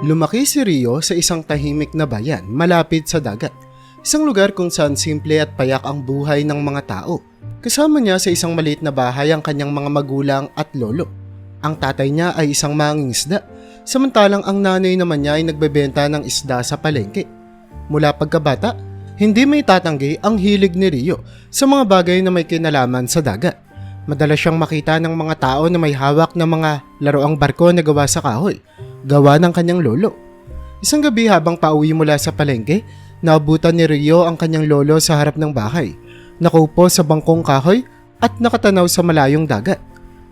Lumaki si Rio sa isang tahimik na bayan malapit sa dagat. Isang lugar kung saan simple at payak ang buhay ng mga tao. Kasama niya sa isang maliit na bahay ang kanyang mga magulang at lolo. Ang tatay niya ay isang mangingisda, samantalang ang nanay naman niya ay nagbebenta ng isda sa palengke. Mula pagkabata, hindi may tatanggi ang hilig ni Rio sa mga bagay na may kinalaman sa dagat. Madalas siyang makita ng mga tao na may hawak na mga laruang barko na gawa sa kahoy, gawa ng kanyang lolo. Isang gabi habang pauwi mula sa palengke, naabutan ni Rio ang kanyang lolo sa harap ng bahay. Nakaupo sa bangkong kahoy at nakatanaw sa malayong dagat.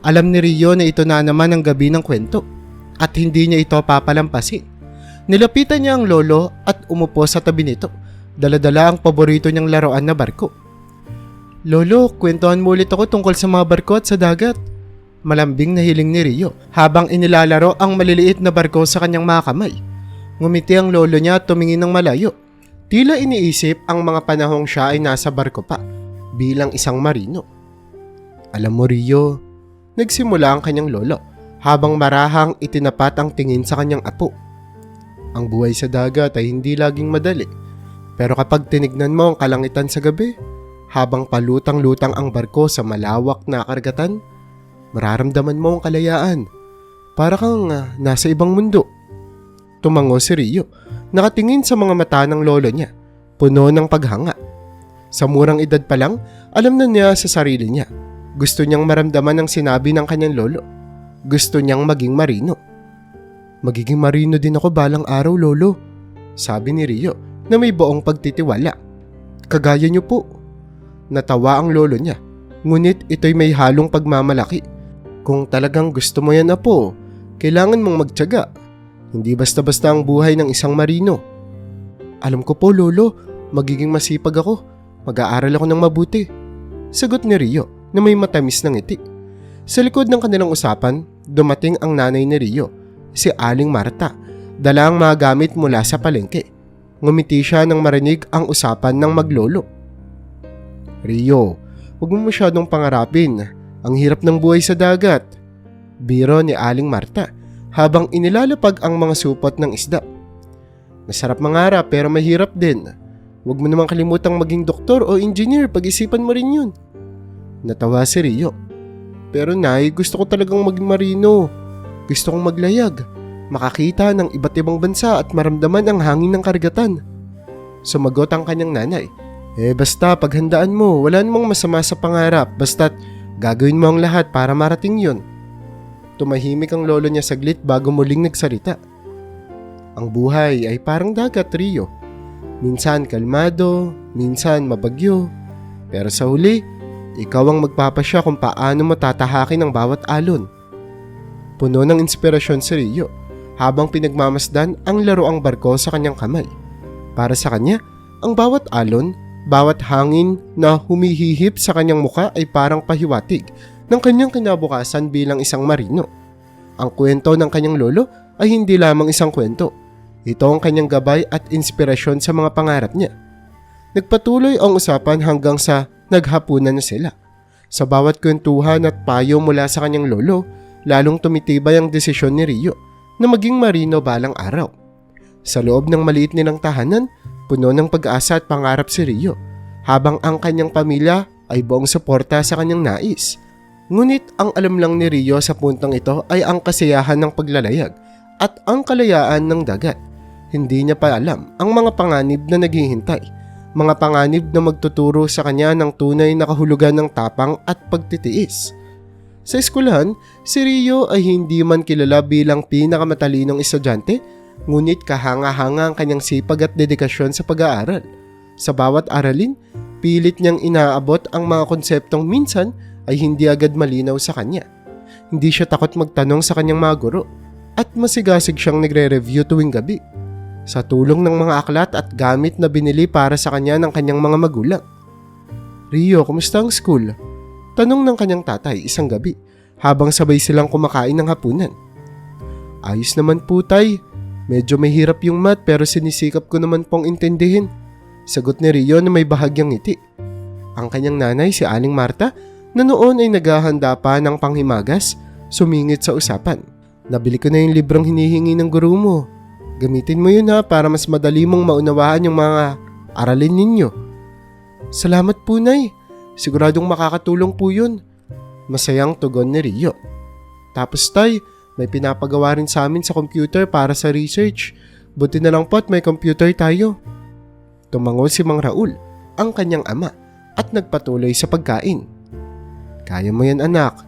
Alam ni Rio na ito na naman ang gabi ng kwento at hindi niya ito papalampasin. Nilapitan niya ang lolo at umupo sa tabi nito. Dala-dala ang paborito niyang laruan na barko. "Lolo, kwentuhan mo ulit ako tungkol sa mga barko at sa dagat." Malambing na hiling ni Rio habang inilalaro ang maliliit na barko sa kanyang mga kamay. Ngumiti ang lolo niya at tumingin ng malayo. Tila iniisip ang mga panahong siya ay nasa barko pa bilang isang marino. "Alam mo Rio," nagsimula ang kanyang lolo habang marahang itinapat ang tingin sa kanyang apo. "Ang buhay sa dagat ay hindi laging madali. Pero kapag tinignan mo ang kalangitan sa gabi, habang palutang-lutang ang barko sa malawak na karagatan, mararamdaman mo ang kalayaan. Para kang nasa ibang mundo." Tumango si Rio, nakatingin sa mga mata ng lolo niya, puno ng paghanga. Sa murang edad pa lang, alam na niya sa sarili niya. Gusto niyang maramdaman ang sinabi ng kanyang lolo. Gusto niyang maging marino. "Magiging marino din ako balang araw, lolo," sabi ni Rio na may buong pagtitiwala. "Kagaya niyo po." Natawa ang lolo niya, ngunit ito'y may halong pagmamalaki. "Kung talagang gusto mo yan, apo, kailangan mong magtiyaga. Hindi basta-basta ang buhay ng isang marino." "Alam ko po, lolo, magiging masipag ako. Mag-aaral ako ng mabuti," sagot ni Rio na may matamis na ngiti. Sa likod ng kanilang usapan, dumating ang nanay ni Rio, si Aling Marta, dala ang mga gamit mula sa palengke. Ngumiti siya nang marinig ang usapan ng maglolo. "Rio, huwag mo masyadong pangarapin. Ang hirap ng buhay sa dagat," biro ni Aling Marta habang inilalapag ang mga supot ng isda. "Masarap mangarap pero mahirap din. Huwag mo namang kalimutang maging doktor o engineer, pag-isipan mo rin yun." Natawa si Rio. "Pero nay, gusto ko talagang maging marino. Gusto kong maglayag, makakita ng iba't ibang bansa at maramdaman ang hangin ng karagatan." Sumagot ang kanyang nanay. Basta paghandaan mo, wala namang masama sa pangarap, basta't gagawin mo ang lahat para marating yun." Tumahimik ang lolo niya saglit bago muling nagsalita. "Ang buhay ay parang dagat, Rio. Minsan kalmado, minsan mabagyo. Pero sa huli, ikaw ang magpapasya kung paano mo tatahakin ang bawat alon." Puno ng inspirasyon si Rio habang pinagmamasdan ang laruang barko sa kanyang kamay. Para sa kanya, ang bawat alon, bawat hangin na humihihip sa kanyang muka ay parang pahiwatig ng kanyang kinabukasan bilang isang marino. Ang kwento ng kanyang lolo ay hindi lamang isang kwento. Ito ang kanyang gabay at inspirasyon sa mga pangarap niya. Nagpatuloy ang usapan hanggang sa naghapunan na sila. Sa bawat kwentuhan at payo mula sa kanyang lolo, lalong tumitibay ang desisyon ni Rio na maging marino balang araw. Sa loob ng maliit nilang tahanan, puno ng pag-asa at pangarap si Rio, habang ang kanyang pamilya ay buong suporta sa kanyang nais. Ngunit ang alam lang ni Rio sa puntong ito ay ang kasiyahan ng paglalayag at ang kalayaan ng dagat. Hindi niya pa alam ang mga panganib na naghihintay, mga panganib na magtuturo sa kanya ng tunay na kahulugan ng tapang at pagtitiis. Sa eskwelahan, si Rio ay hindi man kilala bilang pinakamatalinong estudyante, ngunit kahanga-hanga ang kanyang sipag at dedikasyon sa pag-aaral. Sa bawat aralin, pilit niyang inaabot ang mga konseptong minsan ay hindi agad malinaw sa kanya. Hindi siya takot magtanong sa kanyang mga guro at masigasig siyang nagre-review tuwing gabi sa tulong ng mga aklat at gamit na binili para sa kanya ng kanyang mga magulang. "Rio, kumusta ang school?" tanong ng kanyang tatay isang gabi habang sabay silang kumakain ng hapunan. "Ayos naman po, tay. Medyo mahirap yung math pero sinisikap ko naman pong intindihin," sagot ni Rio na may bahagyang ngiti. Ang kanyang nanay, si Aling Marta, na noon ay naghahanda pa ng panghimagas, sumingit sa usapan. "Nabili ko na yung librong hinihingi ng guro mo." Gamitin mo yun ha para mas madali mong maunawaan yung mga aralin ninyo. Salamat po, Nay. Siguradong makakatulong po yun. Masayang tugon ni Rio. Tapos Tay, may pinapagawa rin sa amin sa computer para sa research. Buti na lang po at may computer tayo. Tumango si Mang Raul, ang kanyang ama, at nagpatuloy sa pagkain. Kaya mo yan anak.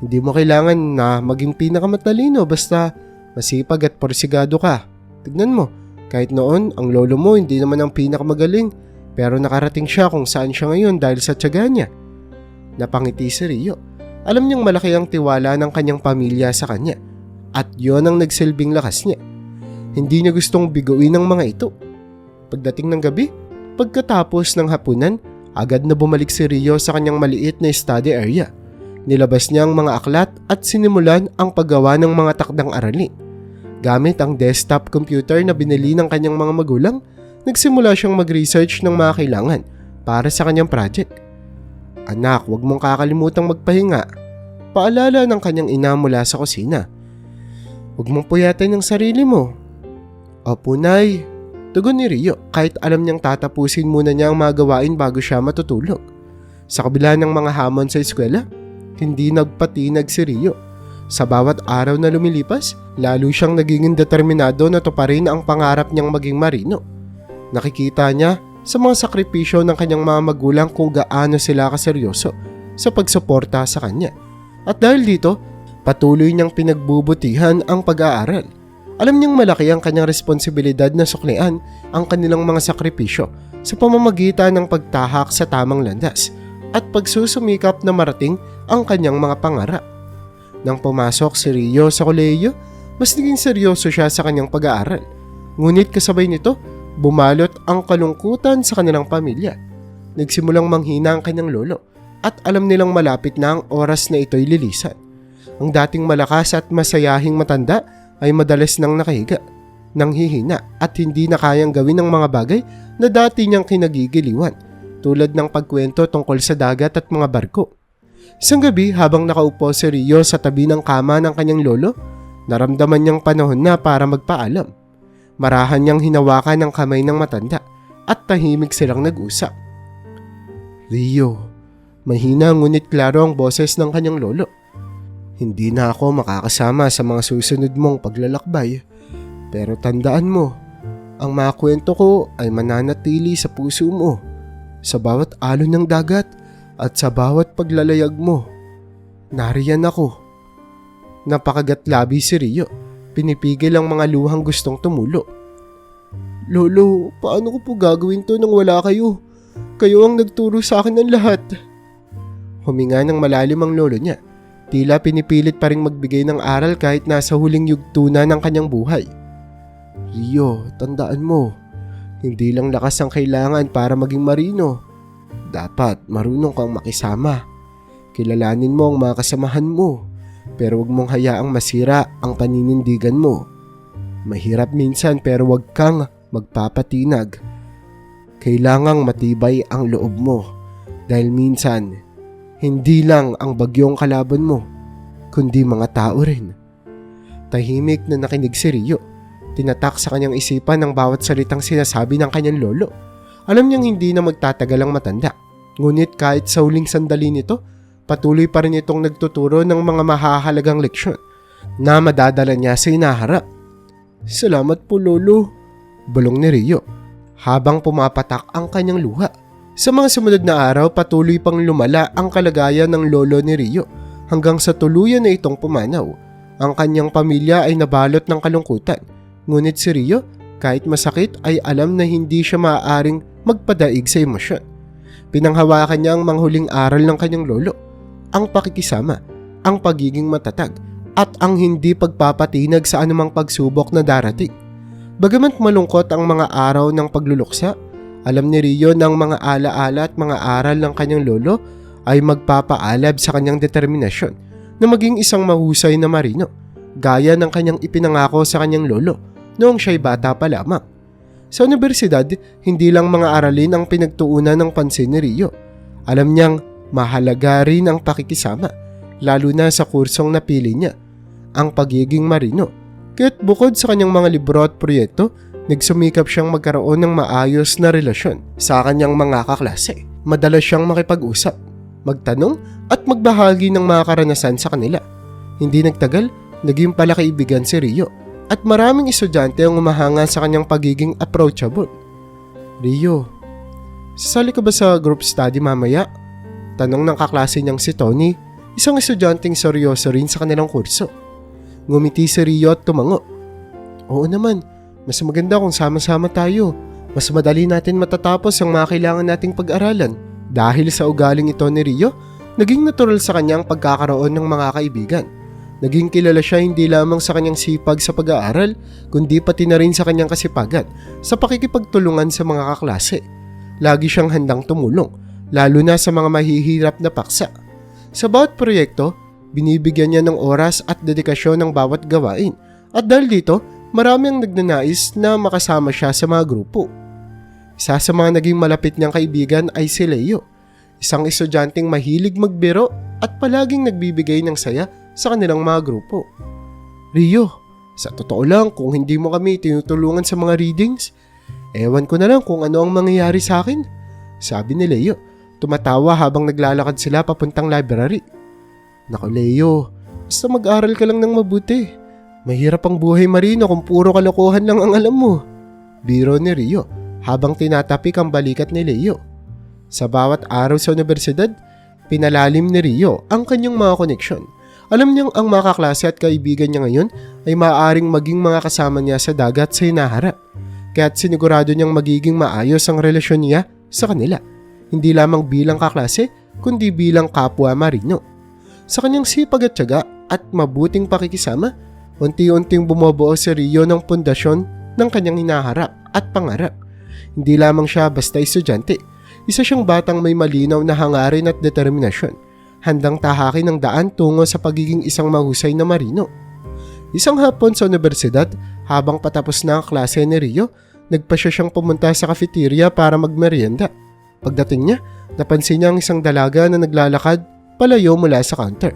Hindi mo kailangan na maging pinakamatalino basta masipag at porsigado ka. Tignan mo, kahit noon ang lolo mo hindi naman ang pinakamagaling pero nakarating siya kung saan siya ngayon dahil sa tiyaga niya. Napangiti si Rio. Alam niyang malaki ang tiwala ng kanyang pamilya sa kanya at yon ang nagsilbing lakas niya. Hindi niya gustong biguin ang mga ito. Pagdating ng gabi, pagkatapos ng hapunan, agad na bumalik si Rio sa kanyang maliit na study area. Nilabas niya ang mga aklat at sinimulan ang paggawa ng mga takdang aralin. Gamit ang desktop computer na binili ng kanyang mga magulang, nagsimula siyang mag-research ng mga kailangan para sa kanyang project. Anak, huwag mong kakalimutang magpahinga. Paalala ng kanyang ina mula sa kusina. Huwag mong puyatin ang sarili mo. Opo, Nay. Tugon ni Rio kahit alam niyang tatapusin muna niya ang mga gawain bago siya matutulog. Sa kabila ng mga hamon sa eskwela, hindi nagpatinag si Rio. Sa bawat araw na lumilipas, lalo siyang naging determinado na tuparin ang pangarap niyang maging marino. Nakikita niya sa mga sakripisyo ng kanyang mga magulang kung gaano sila kaseryoso sa pagsuporta sa kanya. At dahil dito, patuloy niyang pinagbubutihan ang pag-aaral. Alam niyang malaki ang kanyang responsibilidad na suklian ang kanilang mga sakripisyo sa pamamagitan ng pagtahak sa tamang landas at pagsusumikap na marating ang kanyang mga pangarap. Nang pumasok si Rio sa kolehiyo, mas naging seryoso siya sa kanyang pag-aaral. Ngunit kasabay nito, bumalot ang kalungkutan sa kanilang pamilya. Nagsimulang manghina ang kanyang lolo at alam nilang malapit na ang oras na ito'y lilisan. Ang dating malakas at masayahing matanda ay madalas nang nakahiga, nanghihina at hindi na kayang gawin ang mga bagay na dati niyang kinagigiliwan, tulad ng pagkwento tungkol sa dagat at mga barko. Isang gabi habang nakaupo si Rio sa tabi ng kama ng kanyang lolo, naramdaman niyang panahon na para magpaalam. Marahan niyang hinawakan ang kamay ng matanda at tahimik silang nag-usap. Rio, mahina ngunit klaro ang boses ng kanyang lolo. Hindi na ako makakasama sa mga susunod mong paglalakbay. Pero tandaan mo, ang mga kwento ko ay mananatili sa puso mo, sa bawat alon ng dagat at sa bawat paglalayag mo. Nariyan ako. Napakagatlabi si Rio. Pinipigil ang mga luhang gustong tumulo. Lolo, paano ko po gagawin to nang wala kayo? Kayo ang nagturo sa akin ng lahat. Huminga ng malalim ang lolo niya. Tila pinipilit pa ring magbigay ng aral kahit nasa huling yugto na ng kanyang buhay. Rio, tandaan mo, hindi lang lakas ang kailangan para maging marino. Dapat marunong kang makisama. Kilalanin mo ang mga kasamahan mo, pero huwag mong hayaang masira ang paninindigan mo. Mahirap minsan pero huwag kang magpapatinag. Kailangang matibay ang loob mo dahil minsan hindi lang ang bagyong kalaban mo, kundi mga tao rin. Tahimik na nakinig si Rio. Tinatak sa kanyang isipan ang bawat salitang sinasabi ng kanyang lolo. Alam niyang hindi na magtatagal ang matanda. Ngunit kahit sa huling sandali nito, patuloy pa rin itong nagtuturo ng mga mahahalagang leksyon na madadala niya sa inaharap. Salamat po lolo, bulong ni Rio habang pumapatak ang kanyang luha. Sa mga sumunod na araw, patuloy pang lumala ang kalagayan ng lolo ni Rio hanggang sa tuluyan na itong pumanaw. Ang kanyang pamilya ay nabalot ng kalungkutan. Ngunit si Rio, kahit masakit, ay alam na hindi siya maaaring magpadaig sa emosyon. Pinanghawakan niya ang manghuling aral ng kanyang lolo, ang pakikisama, ang pagiging matatag, at ang hindi pagpapatinag sa anumang pagsubok na darating. Bagamat malungkot ang mga araw ng pagluluksa, alam ni Rio ng mga alaala at mga aral ng kanyang lolo ay magpapaalab sa kanyang determinasyon na maging isang mahusay na marino, gaya ng kanyang ipinangako sa kanyang lolo noong siya'y bata pa lamang. Sa universidad, hindi lang mga aralin ang pinagtuunan ng pansin ni Rio. Alam niyang mahalaga rin ang pakikisama, lalo na sa kursong napili niya. Ang pagiging marino Kaya't bukod sa kanyang mga libro at proyekto, nagsumikap siyang magkaroon ng maayos na relasyon sa kanyang mga kaklase. Madalas siyang makipag-usap, magtanong at magbahagi ng mga karanasan sa kanila. Hindi nagtagal, naging palakaibigan si Rio at maraming estudyante ang umahanga sa kanyang pagiging approachable. Rio, sasali ka ba sa group study mamaya? Tanong ng kaklase niyang si Tony, isang estudyanteng seryoso rin sa kanilang kurso. Ngumiti si Rio at tumango. Oo naman, mas maganda kung sama-sama tayo. Mas madali natin matatapos ang mga kailangan nating pag-aralan. Dahil sa ugaling ito ni Rio, naging natural sa kanyang pagkakaroon ng mga kaibigan. Naging kilala siya hindi lamang sa kanyang sipag sa pag-aaral, kundi pati na rin sa kanyang kasipagan sa pakikipagtulungan sa mga kaklase. Lagi siyang handang tumulong, lalo na sa mga mahihirap na paksa. Sa bawat proyekto, binibigyan niya ng oras at dedikasyon ng bawat gawain. At dahil dito, marami ang nagnanais na makasama siya sa mga grupo. Isa sa mga naging malapit niyang kaibigan ay si Leo, isang estudyanteng mahilig magbiro at palaging nagbibigay ng saya sa kanilang mga grupo. Rio, sa totoo lang kung hindi mo kami tinutulungan sa mga readings, ewan ko na lang kung ano ang mangyayari sa akin, sabi ni Leo, tumatawa habang naglalakad sila papuntang library. Naku Leo, basta mag-aral ka lang ng mabuti. Mahirap ang buhay marino kung puro kalokohan lang ang alam mo. Biro ni Rio habang tinatapik ang balikat ni Leo. Sa bawat araw sa universidad, pinalalim ni Rio ang kanyang mga koneksyon. Alam niyang ang mga kaklase at kaibigan niya ngayon ay maaaring maging mga kasama niya sa dagat sa hinaharap. Kaya't sinigurado niyang magiging maayos ang relasyon niya sa kanila. Hindi lamang bilang kaklase, kundi bilang kapwa marino. Sa kanyang sipag at tiyaga at mabuting pakikisama, unti-unting bumubuo si Rio ng pundasyon ng kanyang hinaharap at pangarap. Hindi lamang siya basta estudyante, isa siyang batang may malinaw na hangarin at determinasyon, handang tahakin ang daan tungo sa pagiging isang mahusay na marino. Isang hapon sa universidad, habang patapos na ang klase ni Rio, nagpasya siyang pumunta sa cafeteria para magmerienda. Pagdating niya, napansin niya ang isang dalaga na naglalakad palayo mula sa counter.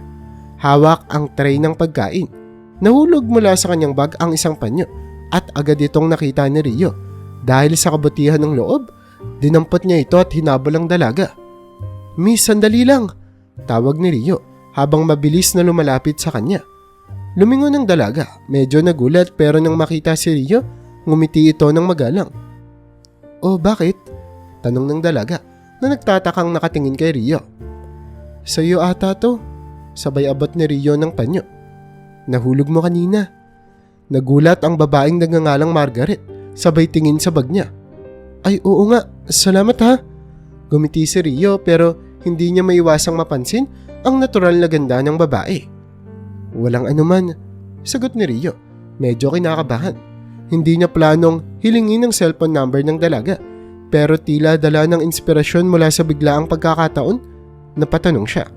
Hawak ang tray ng pagkain. Nahulog mula sa kanyang bag ang isang panyo at agad itong nakita ni Rio. Dahil sa kabutihan ng loob, dinampot niya ito at hinabol ang dalaga. Miss, sandali lang, tawag ni Rio habang mabilis na lumalapit sa kanya. Lumingon ang dalaga, medyo nagulat pero nang makita si Rio, ngumiti ito ng magalang. Oh, bakit? Tanong ng dalaga na nagtatakang nakatingin kay Rio. Sa iyo ata to, sabay abot ni Rio ng panyo. Nahulog mo kanina. Nagulat ang babaeng nagngangalang Margaret, sabay tingin sa bag niya. Ay oo nga, salamat ha. Gumiti si Rio pero hindi niya maiwasang mapansin ang natural na ganda ng babae. Walang anuman, sagot ni Rio, medyo kinakabahan. Hindi niya planong hilingin ang cellphone number ng dalaga, pero tila dala ng inspirasyon mula sa biglaang pagkakataon, napatanong siya.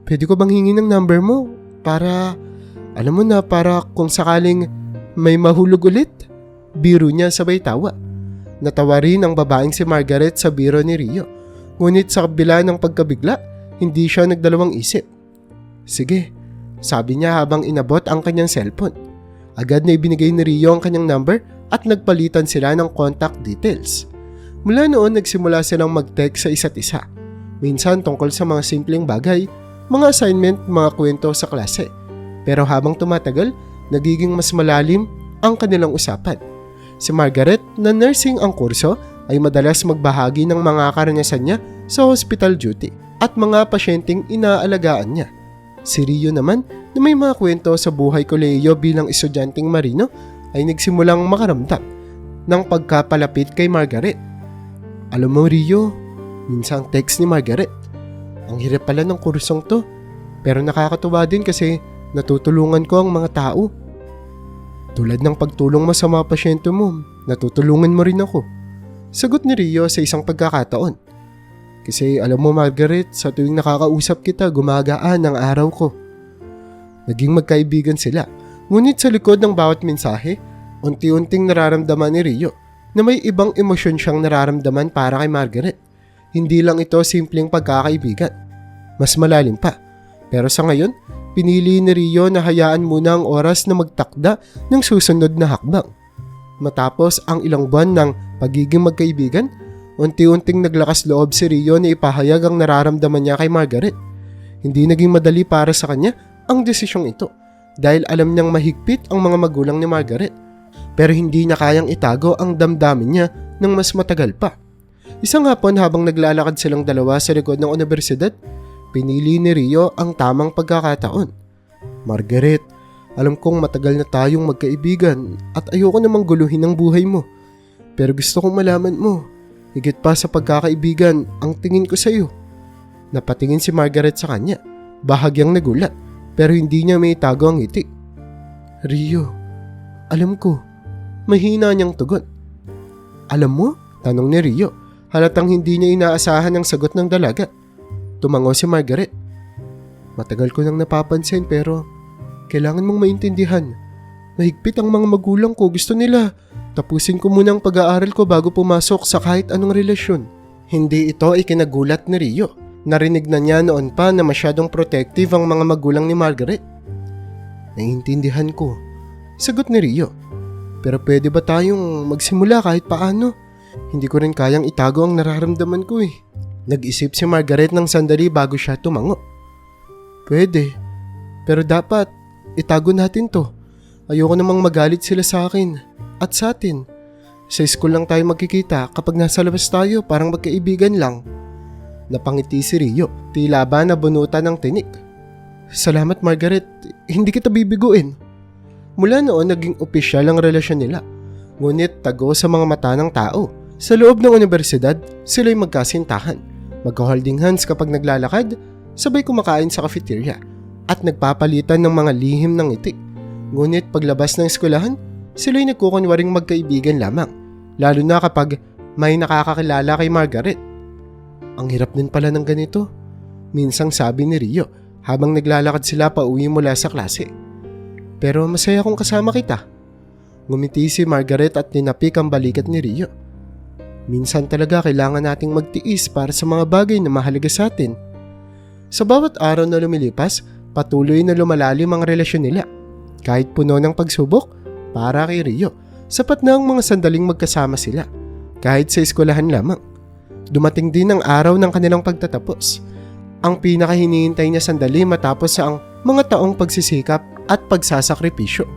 Pwede ko bang hingin ng number mo? Para, alam mo na, para kung sakaling may mahulog ulit? Biro niya sabay tawa. Natawa rin ang babaeng si Margaret sa biro ni Rio. Ngunit sa kabila ng pagkabigla, hindi siya nagdalawang isip. Sige, sabi niya habang inabot ang kanyang cellphone. Agad na ibinigay ni Rio ang kanyang number at nagpalitan sila ng contact details. Mula noon nagsimula silang mag-text sa isa't isa. Minsan tungkol sa mga simpleng bagay, mga assignment, mga kwento sa klase. Pero habang tumatagal, nagiging mas malalim ang kanilang usapan. Si Margaret, na nursing ang kurso, ay madalas magbahagi ng mga karanasan niya sa hospital duty at mga pasyenteng inaalagaan niya. Si Rio naman, na may mga kwento sa buhay kolehiyo bilang estudyanteng marino, ay nagsimulang makaramdam ng pagkapalapit kay Margaret. Alam mo Rio, minsang text ni Margaret, ang hirap pala ng kursong to, pero nakakatuwa din kasi natutulungan ko ang mga tao. Tulad ng pagtulong mo sa mga pasyente mo, natutulungan mo rin ako. Sagot ni Rio sa isang pagkakataon. Kasi alam mo Margaret, sa tuwing nakakausap kita, gumagaan ang araw ko. Naging magkaibigan sila, ngunit sa likod ng bawat mensahe, unti-unting nararamdaman ni Rio na may ibang emosyon siyang nararamdaman para kay Margaret. Hindi lang ito simpleng pagkakaibigan. Mas malalim pa. Pero sa ngayon, pinili ni Rio na hayaan muna ang oras na magtakda ng susunod na hakbang. Matapos ang ilang buwan ng pagiging magkaibigan, unti-unting naglakas loob si Rio na ipahayag ang nararamdaman niya kay Margaret. Hindi naging madali para sa kanya ang desisyong ito dahil alam niyang mahigpit ang mga magulang ni Margaret. Pero hindi niya kayang itago ang damdamin niya ng mas matagal pa. Isang hapon habang naglalakad silang dalawa sa likod ng universidad, pinili ni Rio ang tamang pagkakataon. Margaret, alam kong matagal na tayong magkaibigan at ayoko namang guluhin ang buhay mo. Pero gusto kong malaman mo, higit pa sa pagkakaibigan ang tingin ko sa iyo. Napatingin si Margaret sa kanya, bahagyang nagulat pero hindi niya may tago ang ngiti. Rio, alam ko, mahina niyang tugon. Alam mo? Tanong ni Rio, halatang hindi niya inaasahan ang sagot ng dalaga. Tumango si Margaret. Matagal ko nang napapansin pero kailangan mong maintindihan. Mahigpit ang mga magulang ko, gusto nila tapusin ko muna ang pag-aaral ko bago pumasok sa kahit anong relasyon. Hindi ito ikinagulat ni Rio. Narinig na niya noon pa na masyadong protective ang mga magulang ni Margaret. Naiintindihan ko, sagot ni Rio. Pero pwede ba tayong magsimula kahit paano? Hindi ko rin kayang itago ang nararamdaman ko eh. Nag-isip si Margaret ng sandali bago siya tumango. Pwede, pero dapat itago natin to. Ayoko namang magalit sila sa akin at sa atin. Sa school lang tayo magkikita, kapag nasa labas tayo parang magkaibigan lang. Napangiti si Rio, tila ba nabunutan ng tinik. Salamat Margaret, hindi kita bibiguin. Mula noon naging opisyal ang relasyon nila. Ngunit tago sa mga mata ng tao. Sa loob ng universidad, sila'y magkasintahan. Magka-holding hands kapag naglalakad, sabay kumakain sa cafeteria at nagpapalitan ng mga lihim ng ngiti. Ngunit paglabas ng eskwelahan, sila'y nagkukunwaring magkaibigan lamang, lalo na kapag may nakakakilala kay Margaret. Ang hirap din pala ng ganito, minsang sabi ni Rio habang naglalakad sila pauwi mula sa klase. Pero masaya kong kasama kita. Ngumiti si Margaret at tinapik ang balikat ni Rio. Minsan talaga kailangan nating magtiis para sa mga bagay na mahalaga sa atin. Sa bawat araw na lumilipas, patuloy na lumalalim ang relasyon nila. Kahit puno ng pagsubok, para kay Rio, sapat na ang mga sandaling magkasama sila. Kahit sa eskwelahan lamang. Dumating din ang araw ng kanilang pagtatapos. Ang pinakahinihintay niya sandali matapos sa ang mga taong pagsisikap at pagsasakripisyo.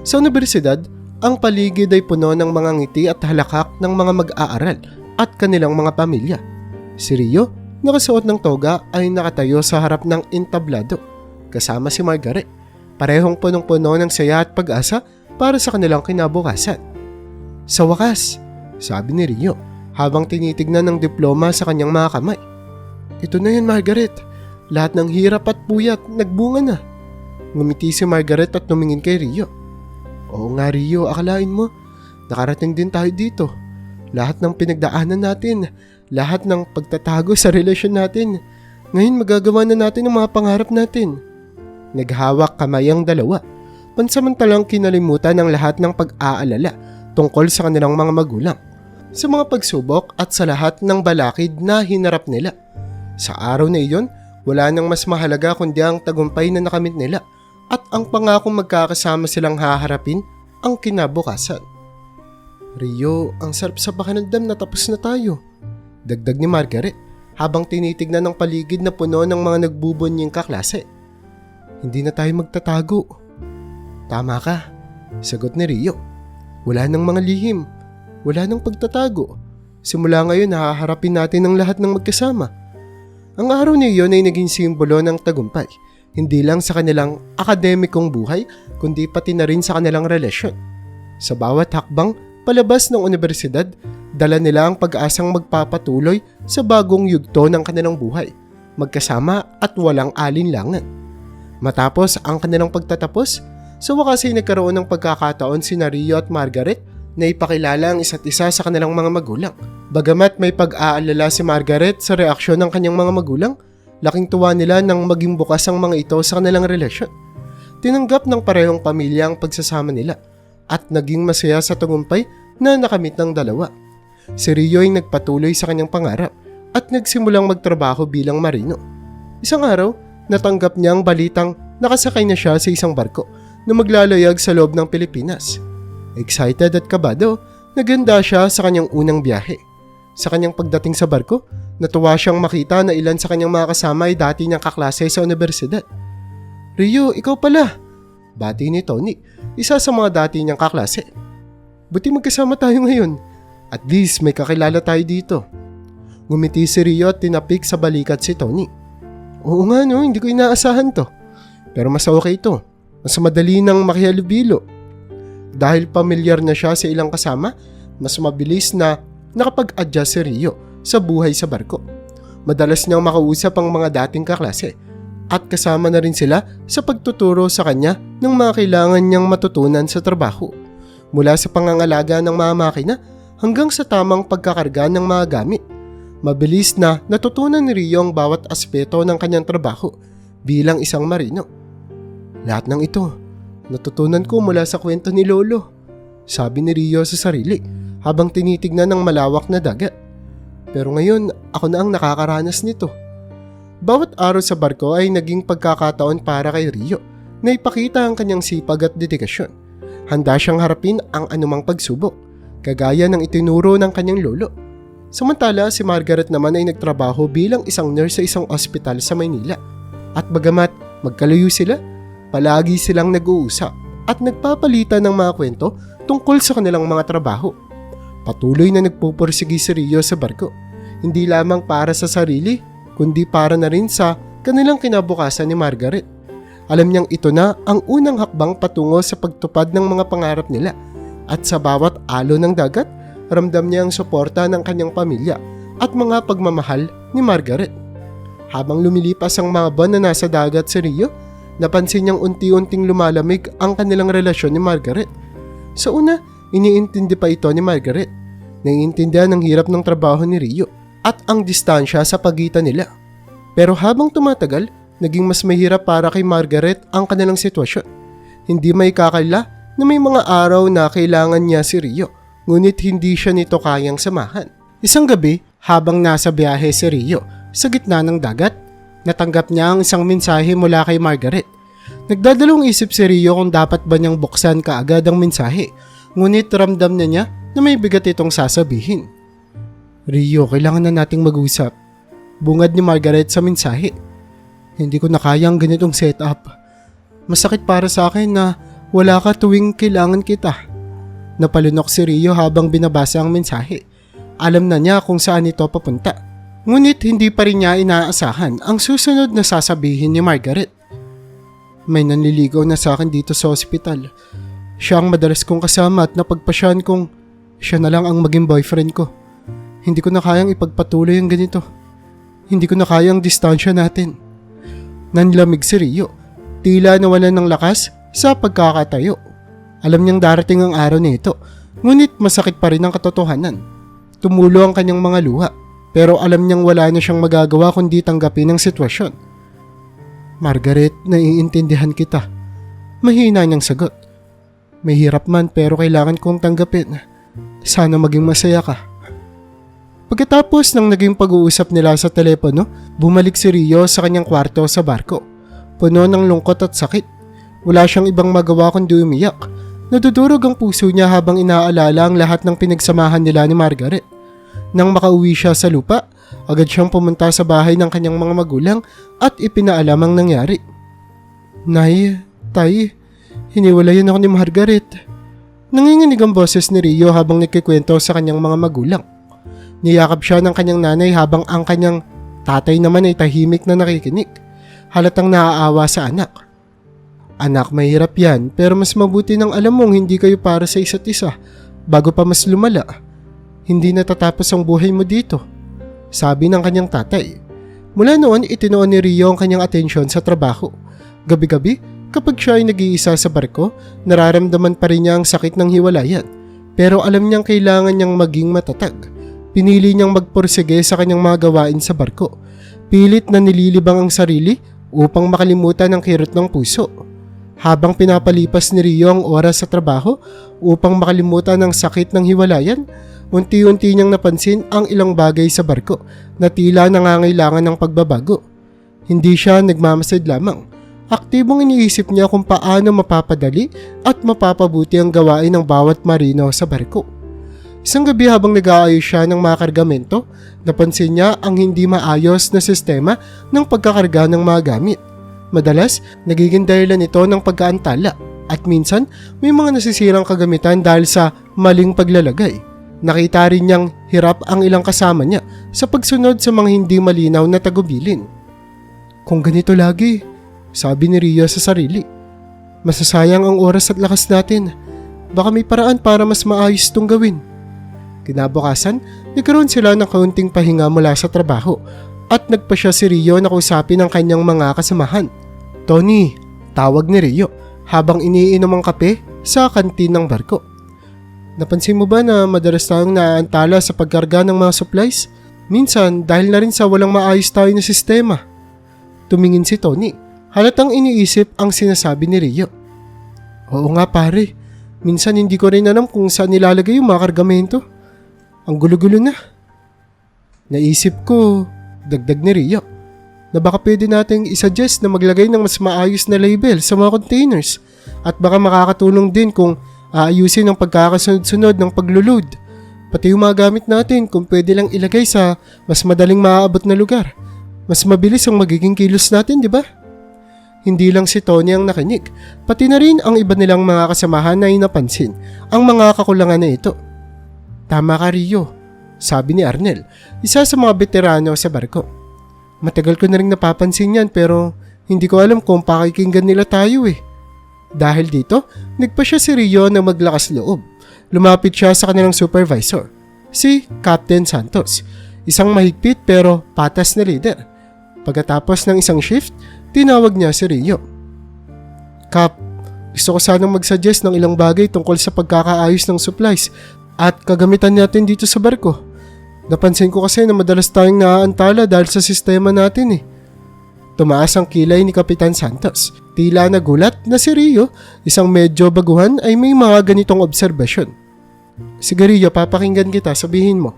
Sa universidad, ang paligid ay puno ng mga ngiti at halakak ng mga mag-aaral at kanilang mga pamilya. Si Rio, nakasuot ng toga, ay nakatayo sa harap ng entablado, kasama si Margaret. Parehong punong-puno ng saya at pag-asa para sa kanilang kinabukasan. Sa wakas, sabi ni Rio, habang tinitignan ng diploma sa kanyang mga kamay. Ito na yan Margaret, lahat ng hirap at puyat nagbunga na. Ngumiti si Margaret at tumingin kay Rio. Oo nga Rio, akalain mo, nakarating din tayo dito. Lahat ng pinagdaanan natin, lahat ng pagtatago sa relasyon natin, ngayon magagawa na natin ang mga pangarap natin. Naghawak kamay ang dalawa, pansamantalang kinalimutan ang lahat ng pag-aalala tungkol sa kanilang mga magulang, sa mga pagsubok at sa lahat ng balakid na hinarap nila. Sa araw na iyon, wala nang mas mahalaga kundi ang tagumpay na nakamit nila at ang pangakong magkakasama silang haharapin ang kinabukasan. Rio, ang sarap sa pakiramdam na tapos na tayo, dagdag ni Margaret habang tinitignan ng paligid na puno ng mga nagbubonying kaklase. Hindi na tayo magtatago. Tama ka, sagot ni Rio. Wala nang mga lihim, wala nang pagtatago. Simula ngayon haharapin natin ang lahat ng magkasama. Ang araw na iyon ay naging simbolo ng tagumpay, hindi lang sa kanilang akademikong buhay, kundi pati na rin sa kanilang relasyon. Sa bawat hakbang palabas ng universidad, dala nila ang pag-asang magpapatuloy sa bagong yugto ng kanilang buhay, magkasama at walang alinlangan. Matapos ang kanilang pagtatapos, sa wakas ay nagkaroon ng pagkakataon sina Rio at Margaret na ipakilala ang isa't isa sa kanilang mga magulang. Bagamat may pag-aalala si Margaret sa reaksyon ng kanyang mga magulang, laking tuwa nila nang maging bukas ang mga ito sa kanilang relasyon. Tinanggap ng parehong pamilya ang pagsasama nila at naging masaya sa tagumpay na nakamit ng dalawa. Si Rio ay nagpatuloy sa kanyang pangarap at nagsimulang magtrabaho bilang marino. Isang araw, natanggap niya ang balitang nakasakay na siya sa isang barko na maglalayag sa loob ng Pilipinas. Excited at kabado, naganda siya sa kanyang unang biyahe. Sa kanyang pagdating sa barko, natuwa siyang makita na ilan sa kanyang mga kasama ay dati niyang kaklase sa universidad. "Rio, ikaw pala," bati ni Tony, isa sa mga dati niyang kaklase. "Buti magkasama tayo ngayon. At least may kakilala tayo dito." Ngumiti si Rio at tinapik sa balikat si Tony. "Oo nga no, hindi ko inaasahan to. Pero mas okay to. Mas madali nang makihalubilo." Dahil pamilyar na siya sa ilang kasama, mas mabilis na nakapag-adjust si Rio sa buhay sa barko. Madalas niyang makausap ang mga dating kaklase at kasama na rin sila sa pagtuturo sa kanya ng mga kailangan niyang matutunan sa trabaho. Mula sa pangangalaga ng mga makina hanggang sa tamang pagkakarga ng mga gamit. Mabilis na natutunan ni Rio ang bawat aspeto ng kanyang trabaho bilang isang marino. "Lahat ng ito, natutunan ko mula sa kwento ni Lolo," sabi ni Rio sa sarili habang tinitignan ng malawak na dagat. "Pero ngayon, ako na ang nakakaranas nito." Bawat araw sa barko ay naging pagkakataon para kay Rio na ipakita ang kanyang sipag at dedikasyon. Handa siyang harapin ang anumang pagsubok, kagaya ng itinuro ng kanyang lolo. Samantala, si Margaret naman ay nagtrabaho bilang isang nurse sa isang ospital sa Maynila. At bagamat magkalayo sila, palagi silang nag-uusap at nagpapalitan ng mga kwento tungkol sa kanilang mga trabaho. Patuloy na nagpupursigi si Rio sa barko, hindi lamang para sa sarili, kundi para na rin sa kanilang kinabukasan ni Margaret. Alam niyang ito na ang unang hakbang patungo sa pagtupad ng mga pangarap nila. At sa bawat alo ng dagat, ramdam niya ang suporta ng kanyang pamilya at mga pagmamahal ni Margaret. Habang lumilipas ang mga buwan na nasa dagat si Rio, napansin niyang unti-unting lumalamig ang kanilang relasyon ni Margaret. Sa una, iniintindi pa ito ni Margaret. Naiintindihan ang hirap ng trabaho ni Rio at ang distansya sa pagitan nila. Pero habang tumatagal, naging mas mahirap para kay Margaret ang kanilang sitwasyon. Hindi may kakala na may mga araw na kailangan niya si Rio, ngunit hindi siya nito kayang samahan. Isang gabi, habang nasa biyahe si Rio sa gitna ng dagat, natanggap niya ang isang mensahe mula kay Margaret. Nagdadalawang isip si Rio kung dapat ba niyang buksan kaagad ang mensahe, ngunit ramdam na niya na may bigat itong sasabihin. "Rio, kailangan na nating mag-usap," bungad ni Margaret sa mensahe. "Hindi ko na kaya ang ganitong setup. Masakit para sa akin na wala ka tuwing kailangan kita." Napalunok si Rio habang binabasa ang mensahe. Alam na niya kung saan ito papunta. Ngunit hindi pa rin niya inaasahan ang susunod na sasabihin ni Margaret. "May nanliligaw na sa akin dito sa ospital. Siya ang madalas kong kasama at napagpasyahan kong siya na lang ang maging boyfriend ko. Hindi ko na kayang ipagpatuloy ang ganito. Hindi ko na kayang distansya natin." Nanlamig si Rio, tila nawalan ng lakas sa pagkakatayo. Alam niyang darating ang araw na ito, ngunit masakit pa rin ang katotohanan. Tumulo ang kanyang mga luha, pero alam niyang wala na siyang magagawa kundi tanggapin ang sitwasyon. "Margaret, naiintindihan kita." Mahina niyang sagot. "Mahirap man pero kailangan kong tanggapin. Sana maging masaya ka." Pagkatapos ng naging pag-uusap nila sa telepono, bumalik si Rio sa kanyang kwarto sa barko. Puno ng lungkot at sakit. Wala siyang ibang magawa kundi umiyak. Nadudurog ang puso niya habang inaalala ang lahat ng pinagsamahan nila ni Margaret. Nang makauwi siya sa lupa, agad siyang pumunta sa bahay ng kanyang mga magulang at ipinaalam ang nangyari. "Nay, Tay, hiniwalayan ako ni Margaret." Nanginginig ang boses ni Rio habang nagkikwento sa kanyang mga magulang. Niyakap siya ng kanyang nanay habang ang kanyang tatay naman ay tahimik na nakikinig. Halatang naaawa sa anak. "Anak, mahirap yan, pero mas mabuti nang alam mong hindi kayo para sa isa't isa bago pa mas lumala. Hindi natatapos ang buhay mo dito," sabi ng kanyang tatay. Mula noon, itinoon ni Rio ang kanyang atensyon sa trabaho. Gabi-gabi, kapag siya ay nag-iisa sa barko, nararamdaman pa rin niya ang sakit ng hiwalayan. Pero alam niyang kailangan niyang maging matatag. Pinili niyang magpursige sa kanyang mga gawain sa barko. Pilit na nililibang ang sarili upang makalimutan ang kirot ng puso. Habang pinapalipas ni Rio ang oras sa trabaho upang makalimutan ang sakit ng hiwalayan, unti-unti niyang napansin ang ilang bagay sa barko na tila nangangailangan ng pagbabago. Hindi siya nagmamasid lamang. Aktibong iniisip niya kung paano mapapadali at mapapabuti ang gawain ng bawat marino sa barko. Isang gabi habang nag-aayos siya ng mga kargamento, napansin niya ang hindi maayos na sistema ng pagkakarga ng mga gamit. Madalas, nagiging dahilan ito ng pagkaantala at minsan may mga nasisirang kagamitan dahil sa maling paglalagay. Nakita rin niyang hirap ang ilang kasama niya sa pagsunod sa mga hindi malinaw na tagubilin. Kung ganito lagi, sabi ni Rio sa sarili, masasayang ang oras at lakas natin. Baka may paraan para mas maayos itong gawin. Kinabukasan, nagkaroon sila ng kaunting pahinga mula sa trabaho at nagpasya si Rio na kausapin ang kanyang mga kasamahan. Tony, tawag ni Rio habang iniinom ang kape sa kantin ng barko. Napansin mo ba na madalas tayong naaantala sa pagkarga ng mga supplies? Minsan dahil na rin sa walang maayos tayo na sistema. Tumingin si Tony, halatang iniisip ang sinasabi ni Rio. Oo nga pare, minsan hindi ko rin alam kung saan nilalagay yung mga kargamento. Ang gulo-gulo na. Naisip ko, dagdag ni Rio, na baka pwede nating isuggest na maglagay ng mas maayos na label sa mga containers at baka makakatulong din kung aayusin ang pagkakasunod-sunod ng paglo-load. Pati yung mga gamit natin kung pwede lang ilagay sa mas madaling maaabot na lugar. Mas mabilis ang magiging kilos natin, di ba? Hindi lang si Tony ang nakinig, pati na rin ang iba nilang mga kasamahan na napansin ang mga kakulangan na ito. Tama ka Rio, sabi ni Arnel, isa sa mga veterano sa barko. Matagal ko na rin napapansin yan pero hindi ko alam kung pakikinggan nila tayo eh. Dahil dito, nagpa siya si Rio na maglakas loob. Lumapit siya sa kanilang supervisor, si Captain Santos, isang mahigpit pero patas na leader. Pagkatapos ng isang shift, tinawag niya si Rio. Cap, gusto ko sanang mag-suggest ng ilang bagay tungkol sa pagkakaayos ng supplies at kagamitan natin dito sa barko. Napansin ko kasi na madalas tayong naaantala dahil sa sistema natin eh. Tumaas ang kilay ni Kapitan Santos. Tila nagulat na si Rio, isang medyo baguhan ay may mga ganitong obserbasyon. Sige Rio, papakinggan kita, sabihin mo.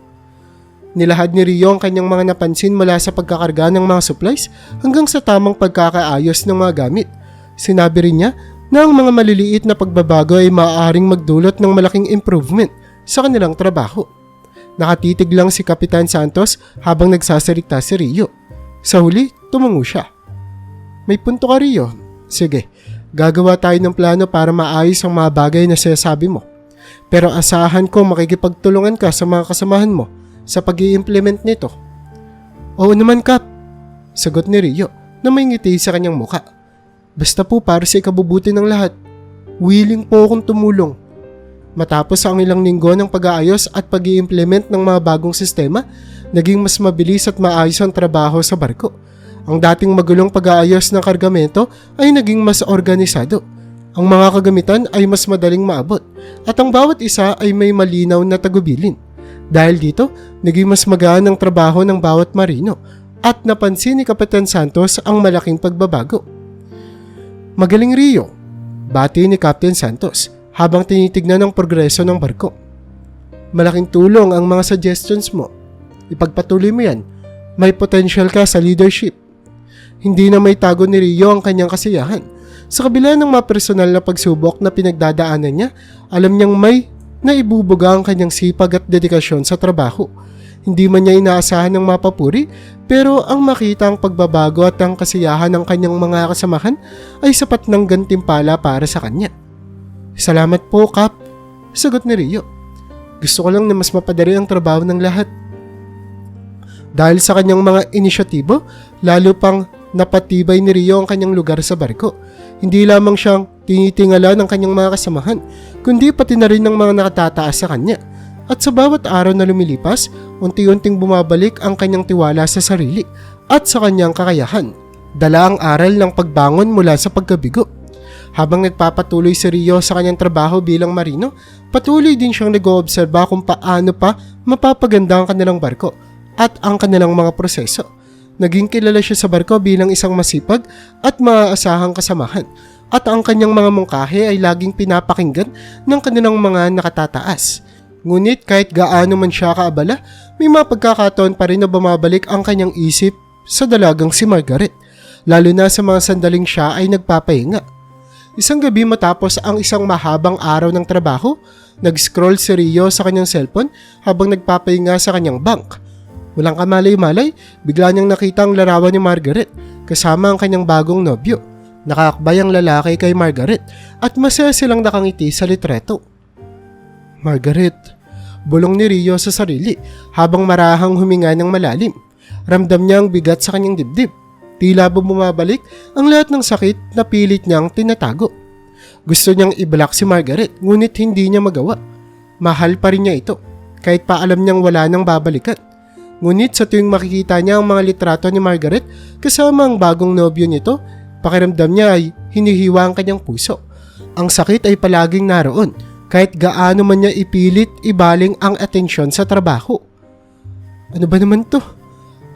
Nilahad ni Rio ang kanyang mga napansin mula sa pagkakarga ng mga supplies hanggang sa tamang pagkakaayos ng mga gamit. Sinabi rin niya na ang mga maliliit na pagbabago ay maaaring magdulot ng malaking improvement sa kanilang trabaho. Nakatitig lang si Kapitan Santos habang nagsasalita si Rio. Sa huli, tumango siya. May punto ka Rio. Sige, gagawa tayo ng plano para maayos ang mga bagay na sinasabi mo. Pero asahan ko makikipagtulungan ka sa mga kasamahan mo sa pag-i-implement nito. Oo naman Kap, sagot ni Rio na may ngiti sa kanyang muka. Basta po para sa ikabubuti ng lahat. Willing po akong tumulong. Matapos ang ilang linggo ng pag-aayos at pag-i-implement ng mga bagong sistema, naging mas mabilis at maayos ang trabaho sa barko. Ang dating magulong pag-aayos ng kargamento ay naging mas organisado. Ang mga kagamitan ay mas madaling maabot at ang bawat isa ay may malinaw na tagubilin. Dahil dito, naging mas magaan ang trabaho ng bawat marino at napansin ni Kapitan Santos ang malaking pagbabago. Magaling Rio, bati ni Captain Santos habang tinitignan ang progreso ng barko. Malaking tulong ang mga suggestions mo. Ipagpatuloy mo yan. May potential ka sa leadership. Hindi na may tago ni Rio ang kanyang kasiyahan. Sa kabila ng mga personal na pagsubok na pinagdadaanan niya, alam niyang may naibubuga ang kanyang sipag at dedikasyon sa trabaho. Hindi man niya inaasahan ng mapapuri, pero ang makita ang pagbabago at ang kasiyahan ng kanyang mga kasamahan ay sapat ng gantimpala para sa kanya. Salamat po, Kap, sagot ni Rio. Gusto ko lang na mas mapadali ang trabaho ng lahat. Dahil sa kanyang mga inisyatibo, lalo pang napatibay ni Rio ang kanyang lugar sa barko. Hindi lamang siyang tinitingala ng kanyang mga kasamahan, kundi pati na rin ng mga nakatataas sa kanya. At sa bawat araw na lumilipas, unti-unting bumabalik ang kanyang tiwala sa sarili at sa kanyang kakayahan. Dala ang aral ng pagbangon mula sa pagkabigo. Habang nagpapatuloy si Rio sa kanyang trabaho bilang marino, patuloy din siyang nag-oobserba kung paano pa mapapaganda ang kanilang barko at ang kanilang mga proseso. Naging kilala siya sa barko bilang isang masipag at maaasahang kasamahan at ang kanyang mga mungkahi ay laging pinapakinggan ng kanilang mga nakatataas. Ngunit kahit gaano man siya kaabala, may mga pagkakataon pa rin na bumabalik ang kanyang isip sa dalagang si Margaret. lalo na sa mga sandaling siya ay nagpapahinga. Isang gabi matapos ang isang mahabang araw ng trabaho, nag-scroll si Rio sa kanyang cellphone habang nagpapahinga sa kanyang bank. Walang kamalay-malay, bigla niyang nakita ang larawan ni Margaret kasama ang kanyang bagong nobyo. Nakakbay ang lalaki kay Margaret at masaya silang nakangiti sa litreto. Margaret, bulong ni Rio sa sarili habang marahang huminga ng malalim. Ramdam niya ang bigat sa kanyang dibdib. Tila bumabalik ang lahat ng sakit na pilit niyang tinatago. Gusto niyang i-block si Margaret ngunit hindi niya magawa. Mahal pa rin niya ito kahit pa alam niyang wala nang babalikan. Ngunit sa tuwing makikita niya ang mga litrato ni Margaret kasama ang bagong nobyo nito, pakiramdam niya ay hinihiwa ang kanyang puso. Ang sakit ay palaging naroon kahit gaano man niya ipilit ibaling ang atensyon sa trabaho. Ano ba naman to?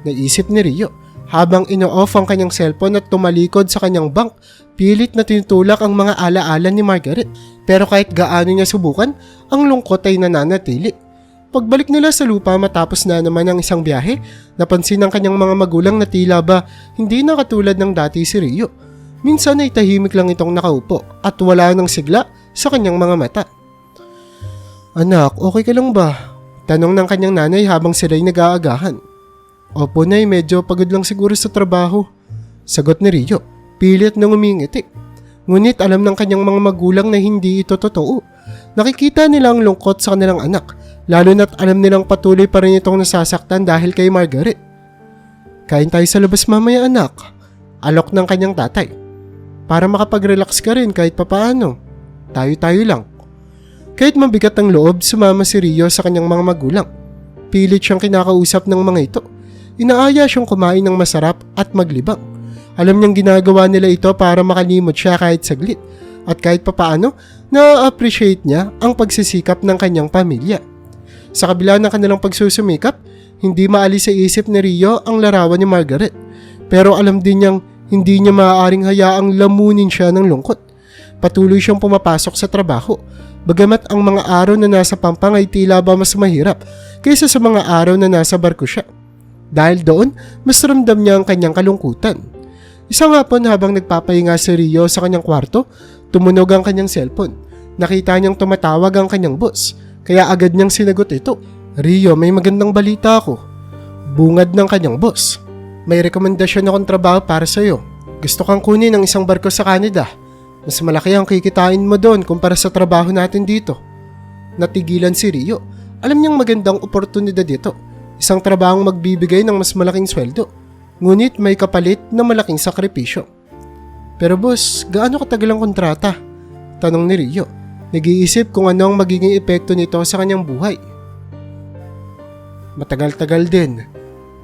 Naisip ni Rio habang ino-off ang kanyang cellphone at tumalikod sa kanyang bank. Pilit na tinutulak ang mga alaala ni Margaret pero kahit gaano niya subukan, ang lungkot ay nananatili. Pagbalik nila sa lupa matapos na naman ang isang biyahe, napansin ng kanyang mga magulang na tila ba hindi na katulad ng dati si Rio. Minsan ay tahimik lang itong nakaupo at wala nang sigla sa kanyang mga mata. Anak, okay ka lang ba? Tanong ng kanyang nanay habang sila'y nag-aagahan. Opo nay, medyo pagod lang siguro sa trabaho. Sagot ni Rio, pilit nang umingiti. Ngunit alam ng kanyang mga magulang na hindi ito totoo. Nakikita nila ang lungkot sa kanilang anak, lalo na't alam nilang patuloy pa rin itong nasasaktan dahil kay Margaret. Kain tayo sa labas mamaya anak, alok ng kanyang tatay. Para makapag-relax ka rin kahit papaano. Tayo-tayo lang. Kahit mabigat ang loob, sumama si Rio sa kanyang mga magulang. Pilit siyang kinakausap ng mga ito. Inaaya siyang kumain ng masarap at maglibang. Alam niyang ginagawa nila ito para makalimot siya kahit saglit. At kahit papaano, na-appreciate niya ang pagsisikap ng kanyang pamilya. Sa kabila ng kanilang pagsusumikap, hindi maalis sa isip ni Rio ang larawan ni Margaret. Pero alam din niyang hindi niya maaaring hayaang lamunin siya ng lungkot. Patuloy siyang pumapasok sa trabaho. Bagamat ang mga araw na nasa Pampang ay tila ba mas mahirap kaysa sa mga araw na nasa barko siya. Dahil doon, mas ramdam niya ang kanyang kalungkutan. Isang hapon habang nagpapahinga si Rio sa kanyang kwarto, tumunog ang kanyang cellphone. Nakita niyang tumatawag ang kanyang boss, kaya agad niyang sinagot ito. Rio, may magandang balita ako. Bungad ng kanyang boss. May rekomendasyon akong trabaho para sa iyo. Gusto kang kunin ng isang barko sa Canada. Mas malaki ang kikitain mo doon kumpara sa trabaho natin dito. Natigilan si Rio. Alam niyang magandang oportunidad ito. Isang trabahong magbibigay ng mas malaking sweldo. Ngunit may kapalit na malaking sakripisyo. Pero boss, gaano katagal ang kontrata? Tanong ni Rio. Nag-iisip kung ano ang magiging epekto nito sa kanyang buhay. Matagal-tagal din.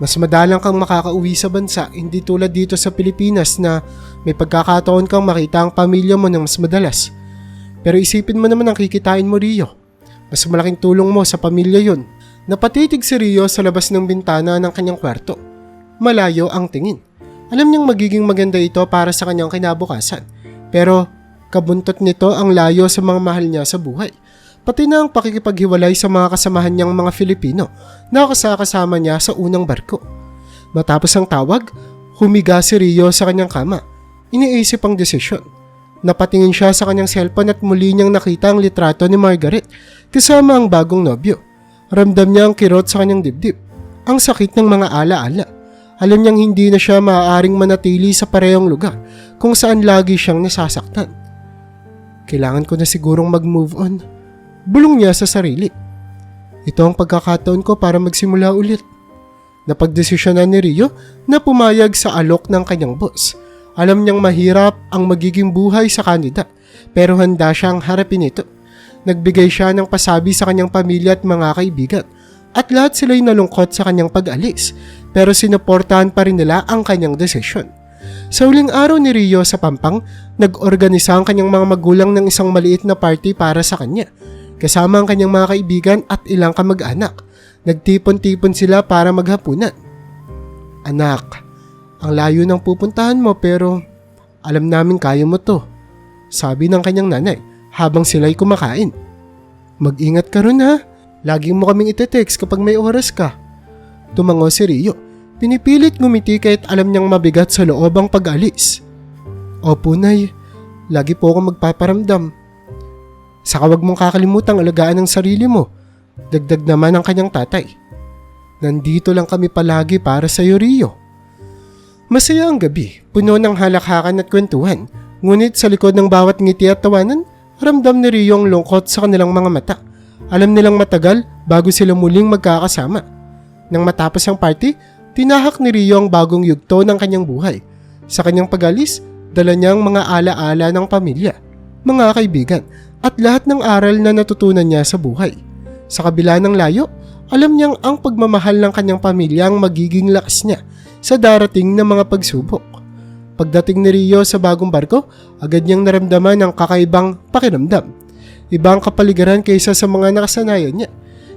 Mas madalang kang makakauwi sa bansa, hindi tulad dito sa Pilipinas na may pagkakataon kang makita ang pamilya mo ng mas madalas. Pero isipin mo naman ang kikitain mo, Rio. Mas malaking tulong mo sa pamilya yun. Napatitig si Rio sa labas ng bintana ng kanyang kwarto. Malayo ang tingin. Alam niyang magiging maganda ito para sa kanyang kinabukasan. Pero kabuntot nito ang layo sa mga mahal niya sa buhay. Pati na ang pakikipaghiwalay sa mga kasamahan niyang mga Filipino na kasama niya sa unang barko. Matapos ang tawag, humiga si Rio sa kanyang kama. Iniisip ang desisyon. Napatingin siya sa kanyang cellphone at muli niyang nakita ang litrato ni Margaret kasama ang bagong nobyo. Ramdam niya ang kirot sa kanyang dibdib. Ang sakit ng mga alaala. Alam niyang hindi na siya maaaring manatili sa parehong lugar kung saan lagi siyang nasasaktan. Kailangan ko na sigurong mag-move on. Bulong niya sa sarili. Ito ang pagkakataon ko para magsimula ulit. Napagdesisyonan ni Rio na pumayag sa alok ng kanyang boss. Alam niyang mahirap ang magiging buhay sa Canada pero handa siyang harapin ito. Nagbigay siya ng pasabi sa kanyang pamilya at mga kaibigan at lahat sila'y nalungkot sa kanyang pag-alis pero sinuportahan pa rin nila ang kanyang desisyon. Sa huling araw ni Rio sa Pampang, nag-organisa ang kanyang mga magulang ng isang maliit na party para sa kanya. Kasama ang kanyang mga kaibigan at ilang kamag-anak. Nagtipon-tipon sila para maghapunan. Anak, ang layo ng pupuntahan mo pero alam namin kaya mo to. Sabi ng kanyang nanay habang sila'y kumakain. Mag-ingat ka ron ha. Lagi mo kaming ite-text kapag may oras ka. Tumango si Rio. Pinipilit ngumiti kahit alam niyang mabigat sa loob ang pag-alis. Opo, Nay. Lagi po ako magpaparamdam. Saka wag mong kakalimutang alagaan ang sarili mo. Dagdag naman ang kanyang tatay. Nandito lang kami palagi para sa iyo, Rio. Masaya ang gabi, puno ng halakhakan at kwentuhan. Ngunit sa likod ng bawat ngiti at tawanan, ramdam ni Rio ang lungkot sa kanilang mga mata. Alam nilang matagal bago sila muling magkakasama. Nang matapos ang party, tinahak ni Rio ang bagong yugto ng kanyang buhay. Sa kanyang pag-alis, dala niyang mga alaala ng pamilya, mga kaibigan, at lahat ng aral na natutunan niya sa buhay. Sa kabila ng layo, alam niyang ang pagmamahal ng kanyang pamilya ang magiging lakas niya sa darating na mga pagsubok. Pagdating ni Rio sa bagong barko, agad niyang naramdaman ang kakaibang pakiramdam. Ibang kapaligiran kaysa sa mga nakasanayan niya.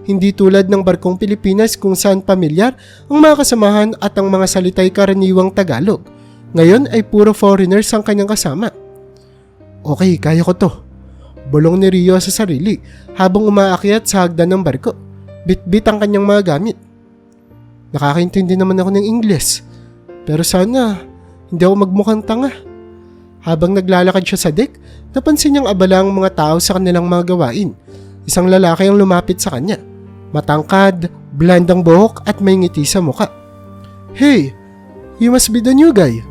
Hindi tulad ng barkong Pilipinas kung saan pamilyar ang mga kasamahan at ang mga salita'y karaniwang Tagalog. Ngayon ay puro foreigners ang kanyang kasama. Okay, kaya ko to. Bulong ni Rio sa sarili habang umaakyat sa hagdan ng barko. Bit-bit ang kanyang mga gamit. Nakakaintindi naman ako ng Ingles. Pero sana hindi ako magmukhang tanga. Habang naglalakad siya sa deck, napansin niyang abala ang mga tao sa kanilang mga gawain. Isang lalaki ang lumapit sa kanya. Matangkad, blond ang buhok at may ngiti sa muka. Hey, you must be the new guy.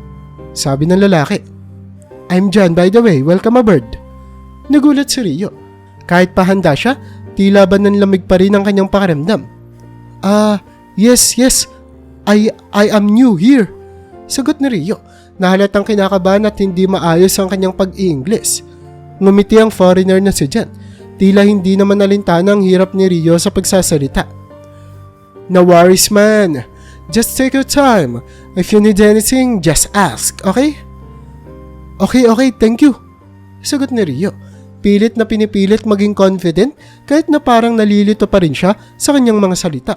Sabi ng lalaki. I'm John, by the way. Welcome aboard. Nagulat si Rio. Kahit pa handa siya, tila ba nanlamig pa rin ang kanyang pakiramdam. Yes. I am new here. Sagot ni Rio. Nahalatang kinakabahan at hindi maayos ang kanyang pag-i-Ingles. Ngumiti ang foreigner na si John. Tila hindi naman nalintana ang hirap ni Rio sa pagsasalita. No worries, man. Just take your time. If you need anything, just ask, okay? Okay, thank you. Sagot ni Rio. Pilit na pinipilit maging confident kahit na parang nalilito pa rin siya sa kanyang mga salita.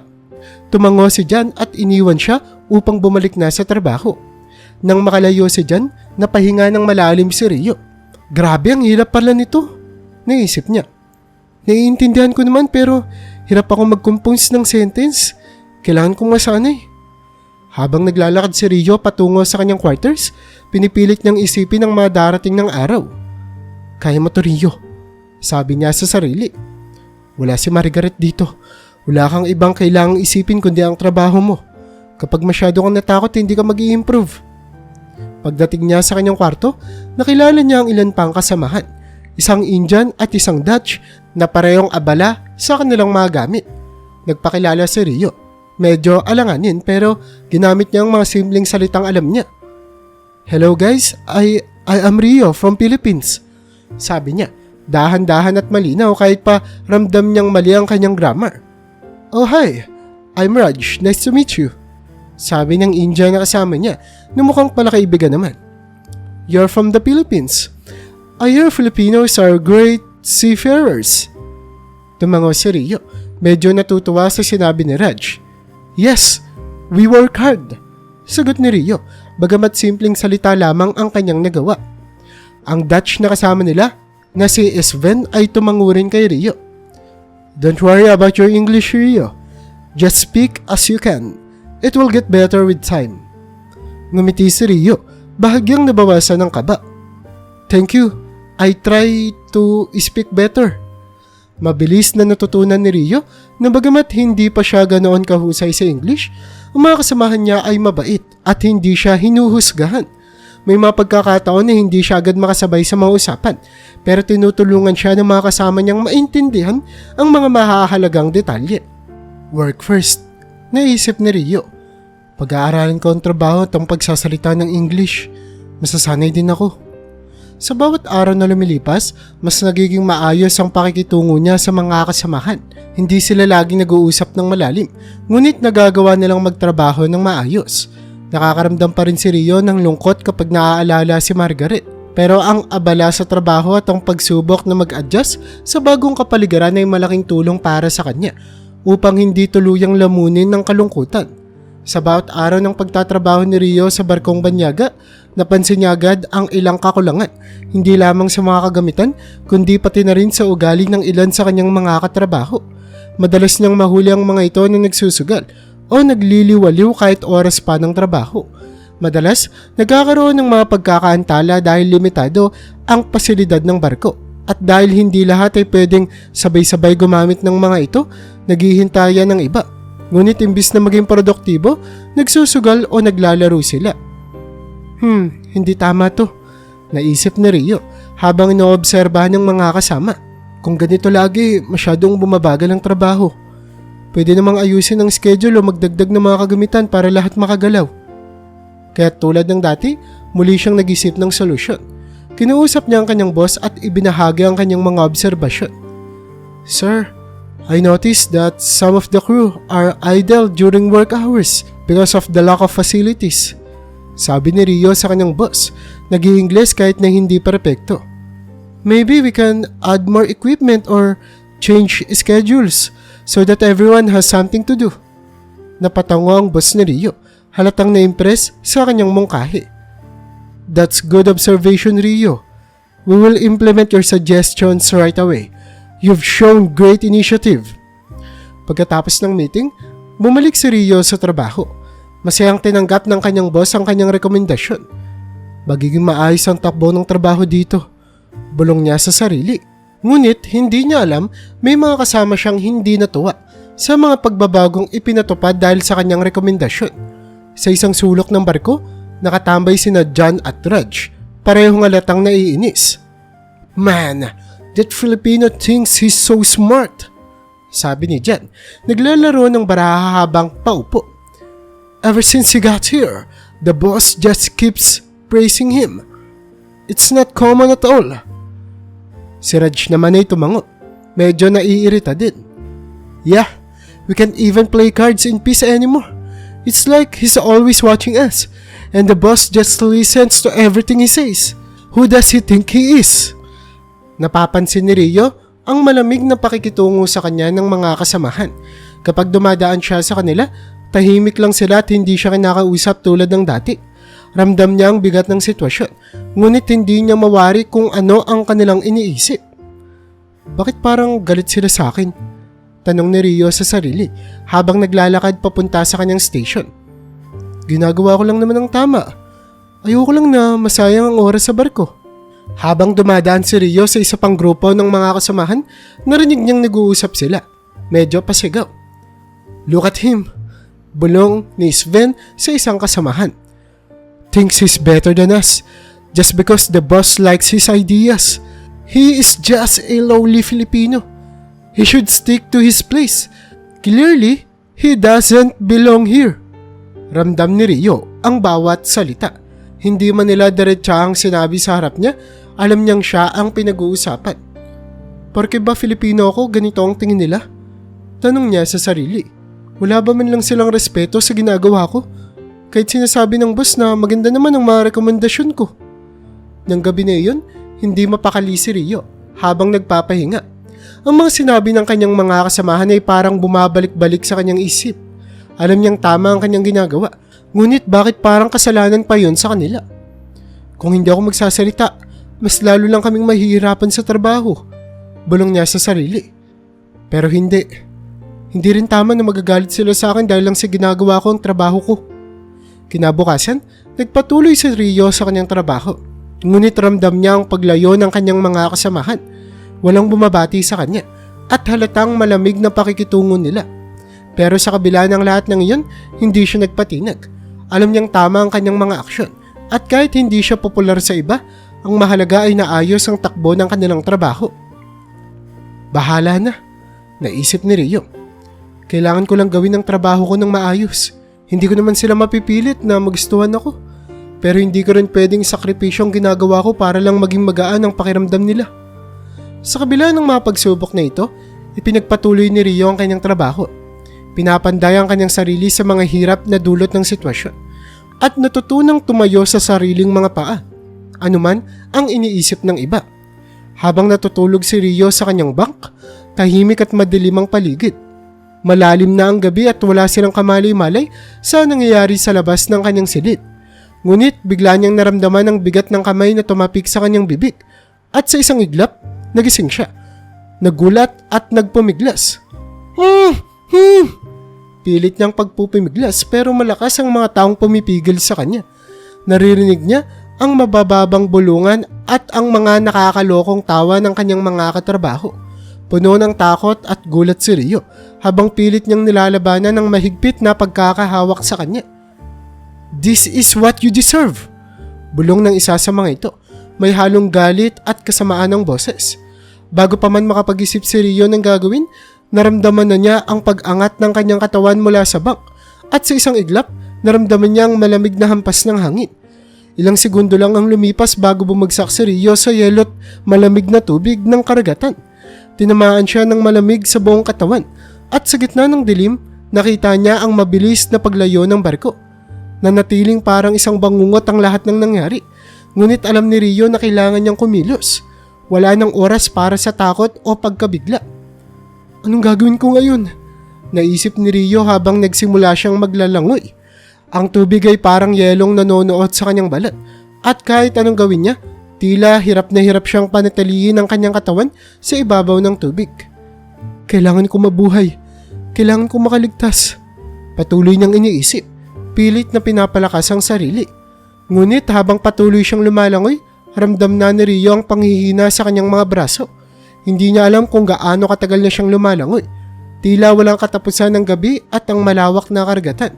Tumango si John at iniwan siya upang bumalik na sa trabaho. Nang makalayo si John, napahinga ng malalim si Rio. Grabe, ang hirap pala nito, naisip niya. Naiintindihan ko naman pero hirap ako mag-compose ng sentence. Kailangan kong masanay. Habang naglalakad si Rio patungo sa kanyang quarters, pinipilit niyang isipin ang mga darating ng araw. Kaya mo to, Rio, sabi niya sa sarili. Wala si Margaret dito. Wala kang ibang kailangang isipin kundi ang trabaho mo. Kapag masyado kang natakot, hindi ka mag-i-improve. Pagdating niya sa kanyang kwarto, nakilala niya ang ilan pang kasamahan. Isang Indian at isang Dutch na parehong abala sa kanilang mga gamit. Nagpakilala si Rio. Medyo alanganin pero ginamit niya ang mga simpleng salitang alam niya. Hello guys, I am Rio from Philippines. Sabi niya, dahan-dahan at malinaw kahit pa ramdam niyang mali ang kanyang grammar. Oh hi, I'm Raj, nice to meet you. Sabi ng Indian na kasama niya na mukhang palakaibigan naman. You're from the Philippines. I hear Filipinos are great seafarers. Tumango si Rio, medyo natutuwa sa sinabi ni Raj. Yes, we work hard. Sagot ni Rio, bagamat simpleng salita lamang ang kanyang nagawa. Ang Dutch na kasama nila, na si Sven, ay tumango rin kay Rio. Don't worry about your English, Rio. Just speak as you can. It will get better with time. Ngumiti si Rio, bahagyang nabawasan ng kaba. Thank you. I try to speak better. Mabilis na natutunan ni Rio na bagamat hindi pa siya ganoon kahusay sa English, ang mga kasamahan niya ay mabait at hindi siya hinuhusgahan. May mga pagkakataon na hindi siya agad makasabay sa mga usapan, pero tinutulungan siya ng mga kasama niyang maintindihan ang mga mahahalagang detalye. Work first, naisip ni Rio. Pag-aaralan ko ang trabaho at ang pagsasalita ng English, masasanay din ako. Sa bawat araw na lumilipas, mas nagiging maayos ang pakikitungo niya sa mga kasamahan. Hindi sila laging nag-uusap ng malalim, ngunit nagagawa nilang magtrabaho ng maayos. Nakakaramdam pa rin si Rio ng lungkot kapag naaalala si Margaret. Pero ang abala sa trabaho at ang pagsubok na mag-adjust sa bagong kapaligiran ay malaking tulong para sa kanya upang hindi tuluyang lamunin ng kalungkutan. Sa bawat araw ng pagtatrabaho ni Rio sa barkong Banyaga, napansin niya agad ang ilang kakulangan, hindi lamang sa mga kagamitan, kundi pati na rin sa ugali ng ilan sa kanyang mga katrabaho. Madalas niyang mahuli ang mga ito na nagsusugal, o nagliliwaliw kahit oras pa ng trabaho. Madalas, nagkakaroon ng mga pagkakaantala dahil limitado ang pasilidad ng barko. At dahil hindi lahat ay pwedeng sabay-sabay gumamit ng mga ito, naghihintayan ng iba. Ngunit imbis na maging produktibo, nagsusugal o naglalaro sila. Hindi tama to, naisip ni Rio habang inoobserbahan ng mga kasama. Kung ganito lagi, masyadong bumabagal ang trabaho. Pwede namang ayusin ang schedule o magdagdag ng mga kagamitan para lahat makagalaw. Kaya tulad ng dati, muli siyang nag-isip ng solusyon. Kinuusap niya ang kanyang boss at ibinahagi ang kanyang mga obserbasyon. Sir, I noticed that some of the crew are idle during work hours because of the lack of facilities. Sabi ni Rio sa kanyang boss, nag-i-Ingles kahit na hindi perpekto. Maybe we can add more equipment or change schedules so that everyone has something to do. Napatango ang boss ni Rio, halatang na-impress sa kanyang mungkahi. That's good observation, Rio. We will implement your suggestions right away. You've shown great initiative. Pagkatapos ng meeting, bumalik si Rio sa trabaho. Masayang tinanggap ng kanyang boss ang kanyang rekomendasyon. Magiging maayos ang takbo ng trabaho dito. Bulong niya sa sarili. Ngunit hindi niya alam may mga kasama siyang hindi natuwa sa mga pagbabagong ipinatupad dahil sa kanyang rekomendasyon. Sa isang sulok ng barko, nakatambay sina John at Raj, parehong halatang naiinis. Man, that Filipino thinks he's so smart, sabi ni John, naglalaro ng baraha habang paupo. Ever since he got here, the boss just keeps praising him. It's not common at all. Si Raj naman ay tumango, medyo naiirita din. Yeah, we can't even play cards in peace anymore. It's like he's always watching us, and the boss just listens to everything he says. Who does he think he is? Napapansin ni Rio ang malamig na pakikitungo sa kanya ng mga kasamahan. Kapag dumadaan siya sa kanila, tahimik lang sila at hindi siya kinakausap tulad ng dati. Ramdam niya ang bigat ng sitwasyon, ngunit hindi niya mawari kung ano ang kanilang iniisip. Bakit parang galit sila sa akin? Tanong ni Rio sa sarili habang naglalakad papunta sa kanyang station. Ginagawa ko lang naman ang tama. Ayoko lang na masayang ang oras sa barko. Habang dumadaan si Rio sa isa pang grupo ng mga kasamahan, narinig niyang nag-uusap sila. Medyo pasigaw. Look at him, bulong ni Sven sa isang kasamahan. Thinks he's better than us just because the boss likes his ideas. He is just a lowly Filipino. He should stick to his place. Clearly, he doesn't belong here. Ramdam ni Rio ang bawat salita. Hindi man nila diretsahang sinabi sa harap niya, alam niyang siya ang pinag-uusapan. Porke ba Filipino ako, ganito ang tingin nila? Tanong niya sa sarili. Wala ba man lang silang respeto sa ginagawa ko? Kahit sinasabi ng boss na maganda naman ang mga rekomendasyon ko. Nang gabi na iyon, hindi mapakali si Rio habang nagpapahinga. Ang mga sinabi ng kanyang mga kasamahan ay parang bumabalik-balik sa kanyang isip. Alam niyang tama ang kanyang ginagawa, ngunit bakit parang kasalanan pa yun sa kanila? Kung hindi ako magsasalita, mas lalo lang kaming mahihirapan sa trabaho. Bulong niya sa sarili. Pero hindi. Hindi rin tama na magagalit sila sa akin dahil lang sa ginagawa ko ang trabaho ko. Kinabukasan, nagpatuloy si Rio sa kanyang trabaho. Ngunit ramdam niya ang paglayo ng kanyang mga kasamahan. Walang bumabati sa kanya at halatang malamig na pakikitungo nila. Pero sa kabila ng lahat ng iyon, hindi siya nagpatinag. Alam niyang tama ang kanyang mga aksyon at kahit hindi siya popular sa iba, ang mahalaga ay naayos ang takbo ng kanilang trabaho. Bahala na, naisip ni Rio. Kailangan ko lang gawin ang trabaho ko ng maayos. Hindi ko naman sila mapipilit na magustuhan ako. Pero hindi ko rin pwedeng sakripisyo ang ginagawa ko para lang maging magaan ang pakiramdam nila. Sa kabila ng mga pagsubok na ito, ipinagpatuloy ni Rio ang kanyang trabaho. Pinapanday ang kanyang sarili sa mga hirap na dulot ng sitwasyon at natutunang tumayo sa sariling mga paa, anuman ang iniisip ng iba. Habang natutulog si Rio sa kanyang bunk, tahimik at madilim ang paligid. Malalim na ang gabi at wala silang kamalay-malay sa nangyayari sa labas ng kanyang silid. Ngunit bigla niyang naramdaman ang bigat ng kamay na tumapik sa kanyang bibig at sa isang iglap, nagising siya. Nagulat at nagpumiglas. Pilit niyang pagpupimiglas pero malakas ang mga taong pumipigil sa kanya. Naririnig niya ang mabababang bulungan at ang mga nakakalokong tawa ng kanyang mga katrabaho. Puno ng takot at gulat si Rio habang pilit niyang nilalabanan ng mahigpit na pagkakahawak sa kanya. "This is what you deserve," bulong ng isa sa mga ito. May halong galit at kasamaan ng boses. Bago pa man makapag-isip si Rio ng gagawin, naramdaman na niya ang pag-angat ng kanyang katawan mula sa bank at sa isang iglap, naramdaman niya ang malamig na hampas ng hangin. Ilang segundo lang ang lumipas bago bumagsak si Rio sa yelot malamig na tubig ng karagatan. Tinamaan siya ng malamig sa buong katawan at sa gitna ng dilim, nakita niya ang mabilis na paglayo ng barko. Nanatiling parang isang bangungot ang lahat ng nangyari. Ngunit alam ni Rio na kailangan niyang kumilos. Wala nang oras para sa takot o pagkabigla. Anong gagawin ko ngayon? Naisip ni Rio habang nagsimula siyang maglalangoy. Ang tubig ay parang yelong nanonood sa kanyang balat at kahit anong gawin niya, tila hirap na hirap siyang panatilihin ang kanyang katawan sa ibabaw ng tubig. Kailangan ko mabuhay. Kailangan ko makaligtas. Patuloy niyang iniisip. Pilit na pinapalakas ang sarili. Ngunit habang patuloy siyang lumalangoy, ramdam na ni Rio ang panghihina sa kanyang mga braso. Hindi niya alam kung gaano katagal na siyang lumalangoy. Tila walang katapusan ng gabi at ang malawak na karagatan.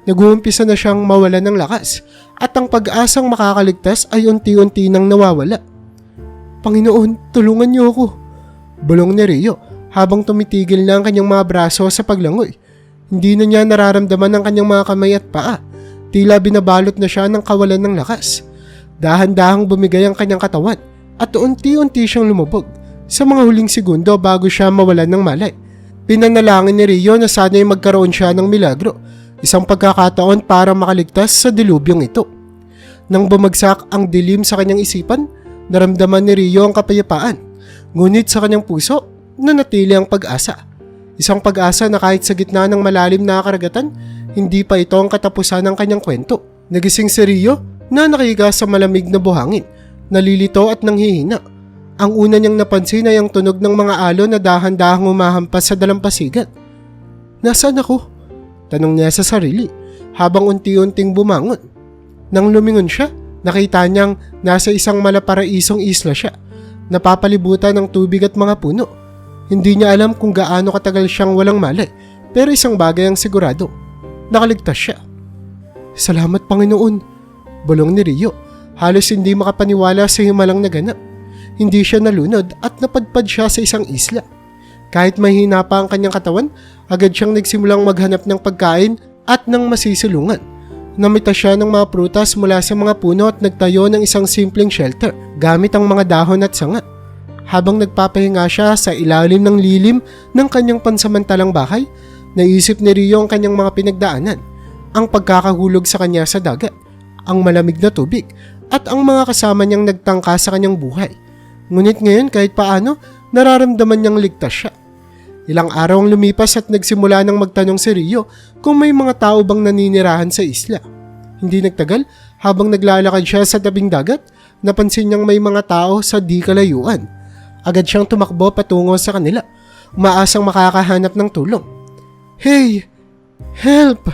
Nag-uumpisa na siyang mawalan ng lakas at ang pag-asang makakaligtas ay unti-unti nang nawawala. "Panginoon, tulungan niyo ako," bulong ni Rio habang tumitigil na ang kanyang mga braso sa paglangoy. Hindi na niya nararamdaman ang kanyang mga kamay at paa. Tila binabalot na siya ng kawalan ng lakas. Dahan-dahang bumigay ang kanyang katawan at unti-unti siyang lumubog sa mga huling segundo bago siya mawalan ng malay. Pinanalangin ni Rio na sana'y magkaroon siya ng milagro, isang pagkakataon para makaligtas sa dilubyong ito. Nang bumagsak ang dilim sa kanyang isipan, naramdaman ni Rio ang kapayapaan. Ngunit sa kanyang puso, nanatili ang pag-asa. Isang pag-asa na kahit sa gitna ng malalim na karagatan, hindi pa ito ang katapusan ng kanyang kwento. Nagising si Rio na nakihiga sa malamig na buhangin, nalilito at nanghihina. Ang una niyang napansin ay ang tunog ng mga alon na dahan-dahang humahampas sa dalampasigan. "Nasaan ako?" tanong niya sa sarili habang unti-unting bumangon. Nang lumingon siya, nakita niyang nasa isang malaparaisong isla siya, napapalibutan ng tubig at mga puno. Hindi niya alam kung gaano katagal siyang walang malay, pero isang bagay ang sigurado. Nakaligtas siya. "Salamat, Panginoon," bulong ni Rio. Halos hindi makapaniwala sa himalang naganap. Hindi siya nalunod at napadpad siya sa isang isla. Kahit mahina pa ang kanyang katawan, agad siyang nagsimulang maghanap ng pagkain at ng masisilungan. Namita siya ng mga prutas mula sa mga puno at nagtayo ng isang simpleng shelter gamit ang mga dahon at sanga. Habang nagpapahinga siya sa ilalim ng lilim ng kanyang pansamantalang bahay, naisip ni Rio ang kanyang mga pinagdaanan, ang pagkakahulog sa kanya sa dagat, ang malamig na tubig, at ang mga kasama niyang nagtangka sa kanyang buhay. Ngunit ngayon kahit paano, nararamdaman niyang ligtas siya. Ilang araw ang lumipas at nagsimula nang magtanong si Rio kung may mga tao bang naninirahan sa isla. Hindi nagtagal, habang naglalakad siya sa tabing dagat, napansin niyang may mga tao sa di kalayuan. Agad siyang tumakbo patungo sa kanila, umaasang makakahanap ng tulong. "Hey! Help!"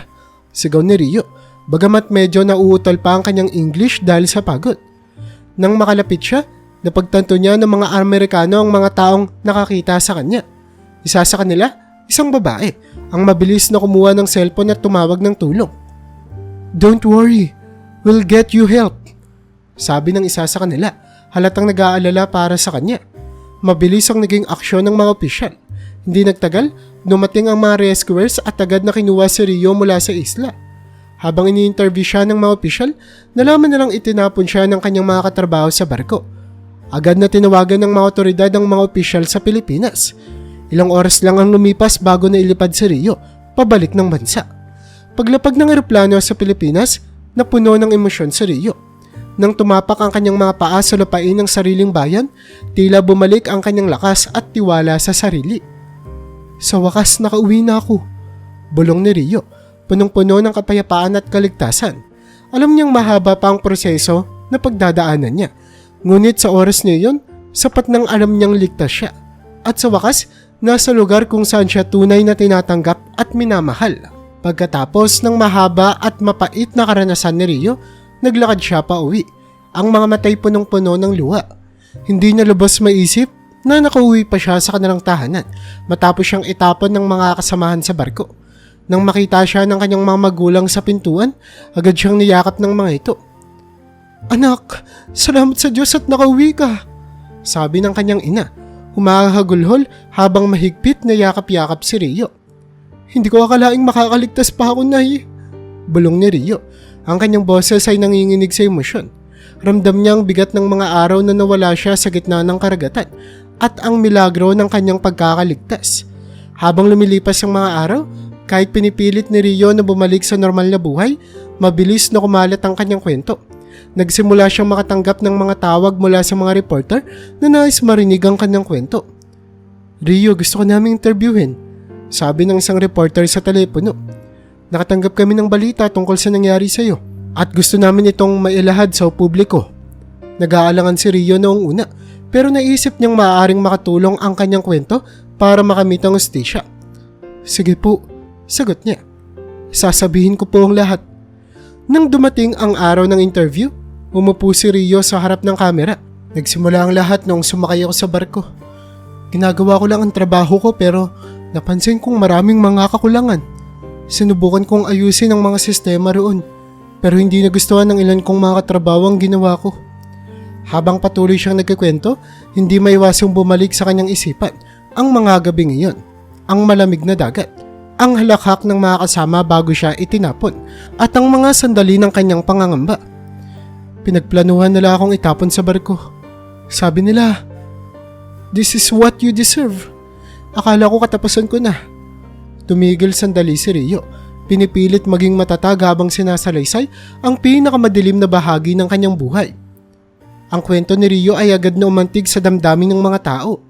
sigaw ni Rio, bagamat medyo nauutol pa ang kanyang English dahil sa pagod. Nang makalapit siya, napagtanto niya ng mga Amerikano ang mga taong nakakita sa kanya. Isa sa kanila, isang babae, ang mabilis na kumuha ng cellphone at tumawag ng tulong. "Don't worry, we'll get you help," sabi ng isa sa kanila, halatang nag-aalala para sa kanya. Mabilis ang naging aksyon ng mga opisyal. Hindi nagtagal, dumating ang mga rescuers at agad na kinuha si Rio mula sa isla. Habang ini-interview siya ng mga opisyal, nalaman nilang itinapon siya ng kanyang mga katrabaho sa barko. Agad na tinawagan ng mga otoridad ang mga opisyal sa Pilipinas. Ilang oras lang ang lumipas bago na ilipad si Rio, pabalik ng bansa. Paglapag ng eroplano sa Pilipinas, napuno ng emosyon si Rio. Nang tumapak ang kanyang mga paa sa lupain ng sariling bayan, tila bumalik ang kanyang lakas at tiwala sa sarili. "Sa wakas nakauwi na ako," bulong ni Rio, punong-puno ng kapayapaan at kaligtasan. Alam niyang mahaba pa ang proseso na pagdadaanan niya. Ngunit sa oras niya yun, sapat nang alam niyang ligtas siya. At sa wakas, nasa lugar kung saan siya tunay na tinatanggap at minamahal. Pagkatapos ng mahaba at mapait na karanasan ni Rio, naglakad siya pa uwi. Ang mga matay punong-puno ng luha. Hindi niya lubos maisip na nakauwi pa siya sa kanilang tahanan matapos siyang itapon ng mga kasamahan sa barko. Nang makita siya ng kanyang mga magulang sa pintuan, agad siyang niyakap ng mga ito. "Anak, salamat sa Diyos at nakauwi ka," sabi ng kanyang ina. Humahagulhol habang mahigpit na yakap-yakap si Rio. "Hindi ko akalaing makakaligtas pa ako, Nay," bulong ni Rio. Ang kanyang boses ay nanginginig sa emosyon. Ramdam niya ang bigat ng mga araw na nawala siya sa gitna ng karagatan at ang milagro ng kanyang pagkakaligtas. Habang lumilipas ang mga araw, kahit pinipilit ni Rio na bumalik sa normal na buhay, mabilis na kumalat ang kanyang kwento. Nagsimula siyang makatanggap ng mga tawag mula sa mga reporter na nais marinig ang kanyang kwento. "Rio, gusto ko naming interviewin," sabi ng isang reporter sa telepono. "Nakatanggap kami ng balita tungkol sa nangyari sa iyo at gusto namin itong mailahad sa publiko." Nag-aalangan si Rio noong una pero naisip niyang maaaring makatulong ang kanyang kwento para makamit ang hustisya. "Sige po," sagot niya. "Sasabihin ko po ang lahat." Nang dumating ang araw ng interview, umupo si Rio sa harap ng kamera. "Nagsimula ang lahat noong sumakay ako sa barko. Ginagawa ko lang ang trabaho ko pero napansin kong maraming mga kakulangan. Sinubukan kong ayusin ang mga sistema roon pero hindi nagustuhan ng ilan kong mga katrabaho ang ginawa ko." Habang patuloy siyang nagkikwento, hindi maiwasang bumalik sa kanyang isipan ang mga gabing iyon, ang malamig na dagat, ang halakhak ng mga kasama bago siya itinapon, at ang mga sandali ng kanyang pangangamba. "Pinagplanuhan nila akong itapon sa barko. Sabi nila, 'This is what you deserve.' Akala ko katapusan ko na." Tumigil sandali si Rio. Pinipilit maging matatag habang sinasalaysay ang pinakamadilim na bahagi ng kanyang buhay. Ang kwento ni Rio ay agad na umantig sa damdamin ng mga tao.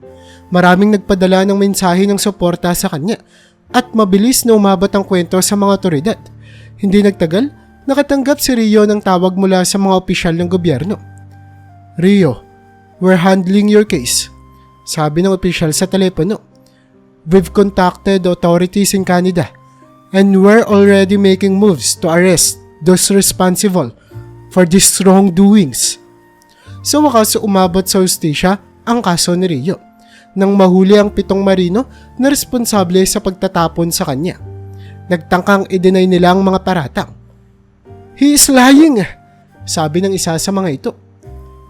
Maraming nagpadala ng mensahe ng suporta sa kanya at mabilis na umabot ang kwento sa mga otoridad. Hindi nagtagal, nakatanggap si Rio ng tawag mula sa mga opisyal ng gobyerno. "Rio, we're handling your case," sabi ng opisyal sa telepono. "We've contacted the authorities in Canada and we're already making moves to arrest those responsible for these wrongdoings." Sa wakas, umabot sa hustisya ang kaso ni Rio nang mahuli ang 7 marino na responsable sa pagtatapon sa kanya. Nagtangkang i-deny nila ang mga paratang. "He is lying," sabi ng isa sa mga ito.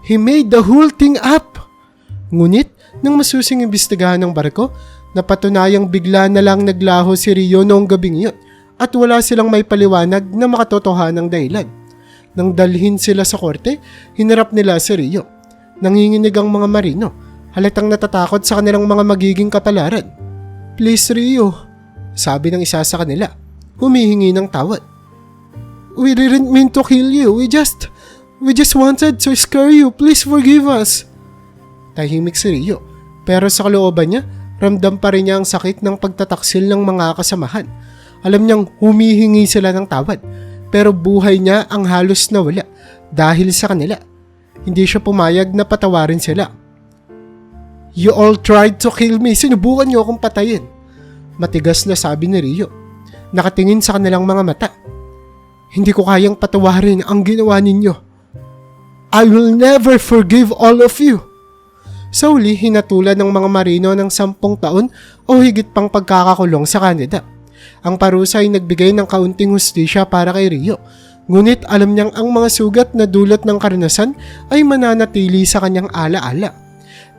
"He made the whole thing up." Ngunit, nang masusing imbestigahan ng barko, napatunayang bigla na lang naglaho si Rio noong gabing iyon at wala silang may paliwanag na makatotohanang dahilan. Nang dalhin sila sa korte, hinarap nila si Rio. Nanginginig ang mga marino, halatang natatakot sa kanilang mga magiging kapalaran. "Please, Rio," sabi ng isa sa kanila, humihingi ng tawad. "We didn't mean to kill you, we just wanted to scare you, please forgive us." Tahimik si Rio, pero sa kalooban niya, ramdam pa rin niya ang sakit ng pagtataksil ng mga kasamahan. Alam niyang humihingi sila ng tawad, pero buhay niya ang halos nawala dahil sa kanila. Hindi siya pumayag na patawarin sila. "You all tried to kill me, sinubukan niyo akong patayin," matigas na sabi ni Rio. Nakatingin sa kanilang mga mata. "Hindi ko kayang patawarin ang ginawa ninyo. I will never forgive all of you." Sa huli, hinatulan ng mga marino ng 10 taon o higit pang pagkakakulong sa Canada. Ang parusa ay nagbigay ng kaunting hustisya para kay Rio, ngunit alam niyang ang mga sugat na dulot ng karanasan ay mananatili sa kanyang alaala.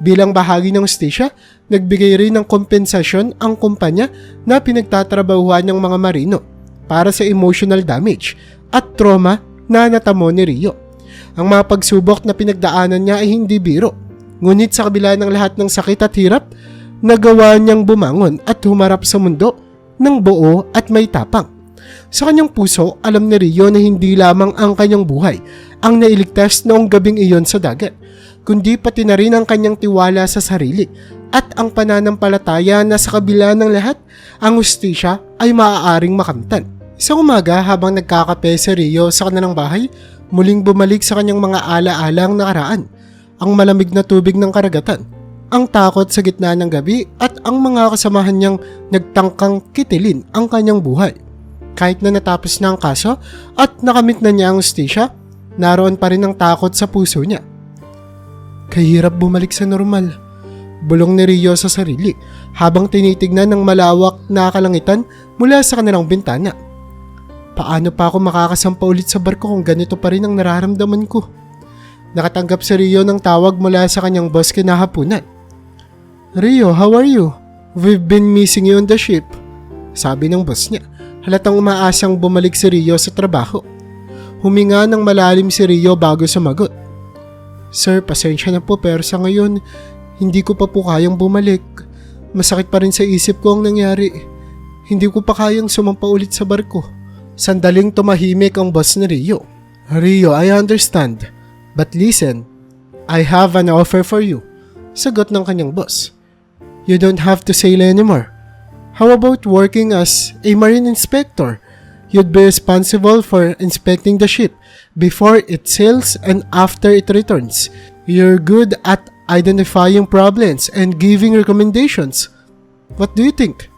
Bilang bahagi ng hustisya, nagbigay rin ng kompensasyon ang kumpanya na pinagtatrabahuhan ng mga marino para sa emotional damage at trauma na natamo ni Rio. Ang mga pagsubok na pinagdaanan niya ay hindi biro, ngunit sa kabila ng lahat ng sakit at hirap, nagawa niyang bumangon at humarap sa mundo ng buo at may tapang. Sa kanyang puso, alam ni Rio na hindi lamang ang kanyang buhay ang nailigtas noong gabing iyon sa dagat, kundi pati na rin ang kanyang tiwala sa sarili at ang pananampalataya na sa kabila ng lahat, ang hustisya ay maaaring makamtan. Isang umaga, habang nagkakape si Rio sa kanilang bahay, muling bumalik sa kanyang mga ala-alang nakaraan. Ang malamig na tubig ng karagatan, ang takot sa gitna ng gabi at ang mga kasamahan niyang nagtangkang kitilin ang kanyang buhay. Kahit na natapos na ang kaso at nakamit na niya ang hustisya, naroon pa rin ang takot sa puso niya. Kahirap bumalik sa normal. Bulong ni Rio sa sarili habang tinitignan ng malawak na kalangitan mula sa kanilang bintana. Paano pa ako makakasampa ulit sa barko kung ganito pa rin ang nararamdaman ko? Nakatanggap si Rio ng tawag mula sa kanyang boss kinahapunan. Rio, how are you? We've been missing you on the ship. Sabi ng boss niya, halatang umaasang bumalik si Rio sa trabaho. Huminga ng malalim si Rio bago sumagot. Sir, pasensya na po pero sa ngayon, hindi ko pa po kayang bumalik. Masakit pa rin sa isip ko ang nangyari. Hindi ko pa kayang sumampa ulit sa barko. Sandaling tumahimik ang boss ni Rio. Rio, I understand. But listen, I have an offer for you. Sagot ng kanyang boss. You don't have to sail anymore. How about working as a marine inspector? You'd be responsible for inspecting the ship before it sails and after it returns. You're good at identifying problems and giving recommendations. What do you think?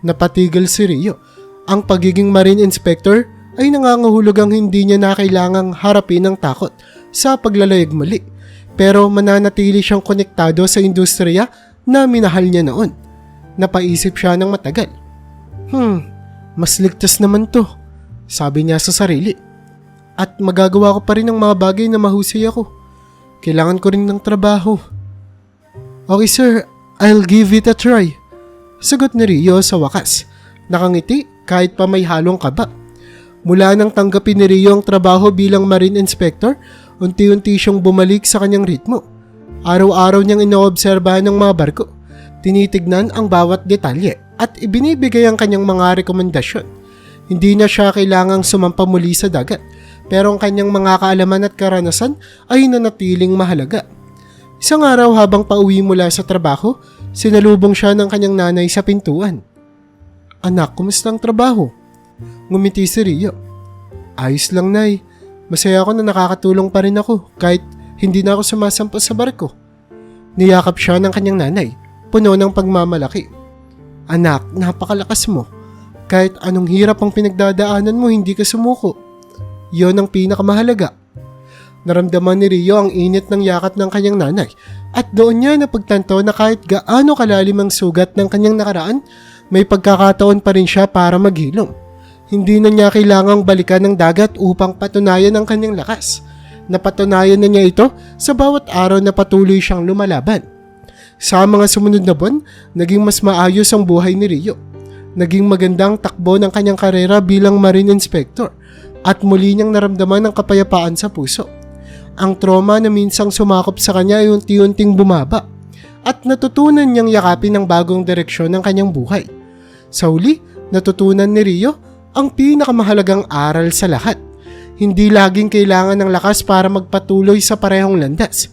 Napatigil si Rio. Ang pagiging marine inspector ay nangangahulugang hindi niya na kailangang harapin ang takot sa paglalayag muli. Pero mananatili siyang konektado sa industriya na minahal niya noon. Napaisip siya ng matagal. Mas ligtas naman to, sabi niya sa sarili. At magagawa ko pa rin ang mga bagay na mahusay ako. Kailangan ko rin ng trabaho. Okay sir, I'll give it a try. Sagot ni Rio sa wakas. Nakangiti kahit pa may halong kaba. Mula nang tanggapin ni Rio ang trabaho bilang marine inspector, unti-unti siyang bumalik sa kanyang ritmo. Araw-araw niyang inoobserbahan ng mga barko. Tinitignan ang bawat detalye at ibinibigay ang kanyang mga rekomendasyon. Hindi na siya kailangang sumampa muli sa dagat, pero ang kanyang mga kaalaman at karanasan ay nanatiling mahalaga. Isang araw habang pauwi mula sa trabaho, sinalubong siya ng kanyang nanay sa pintuan. Anak, kumusta ang trabaho? Ngumiti si Rio. Ayos lang, Nay. Masaya ako na nakakatulong pa rin ako kahit hindi na ako sumasampa sa barko. Niyakap siya ng kanyang nanay, puno ng pagmamalaki. Anak, napakalakas mo. Kahit anong hirap ang pinagdadaanan mo, hindi ka sumuko. Yon ang pinakamahalaga. Naramdaman ni Rio ang init ng yakat ng kanyang nanay at doon niya napagtanto na kahit gaano kalalim ang sugat ng kanyang nakaraan, may pagkakataon pa rin siya para maghilom. Hindi na niya kailangang balikan ng dagat upang patunayan ang kanyang lakas. Napatunayan na niya ito sa bawat araw na patuloy siyang lumalaban. Sa mga sumunod na buwan, naging mas maayos ang buhay ni Rio. Naging magandang takbo ng kanyang karera bilang marine inspector at muli niyang naramdaman ang kapayapaan sa puso. Ang trauma na minsang sumakop sa kanya ay unti-unting bumaba at natutunan niyang yakapin ang bagong direksyon ng kanyang buhay. Sa huli, natutunan ni Rio ang pinakamahalagang aral sa lahat. Hindi laging kailangan ng lakas para magpatuloy sa parehong landas.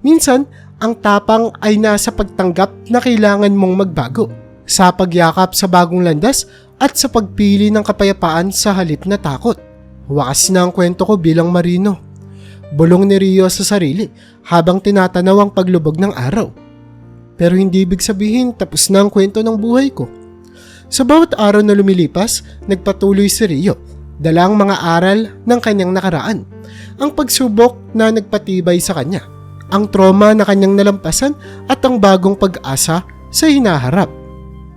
Minsan, ang tapang ay nasa pagtanggap na kailangan mong magbago, sa pagyakap sa bagong landas at sa pagpili ng kapayapaan sa halip na takot. Wakas na ang kwento ko bilang marino. Bulong ni Rio sa sarili habang tinatanaw ang paglubog ng araw. Pero hindi ibig sabihin tapos na ang kwento ng buhay ko. Sa bawat araw na lumilipas, nagpatuloy si Rio, dala ang mga aral ng kanyang nakaraan. Ang pagsubok na nagpatibay sa kanya, ang trauma na kanyang nalampasan at ang bagong pag-asa sa hinaharap.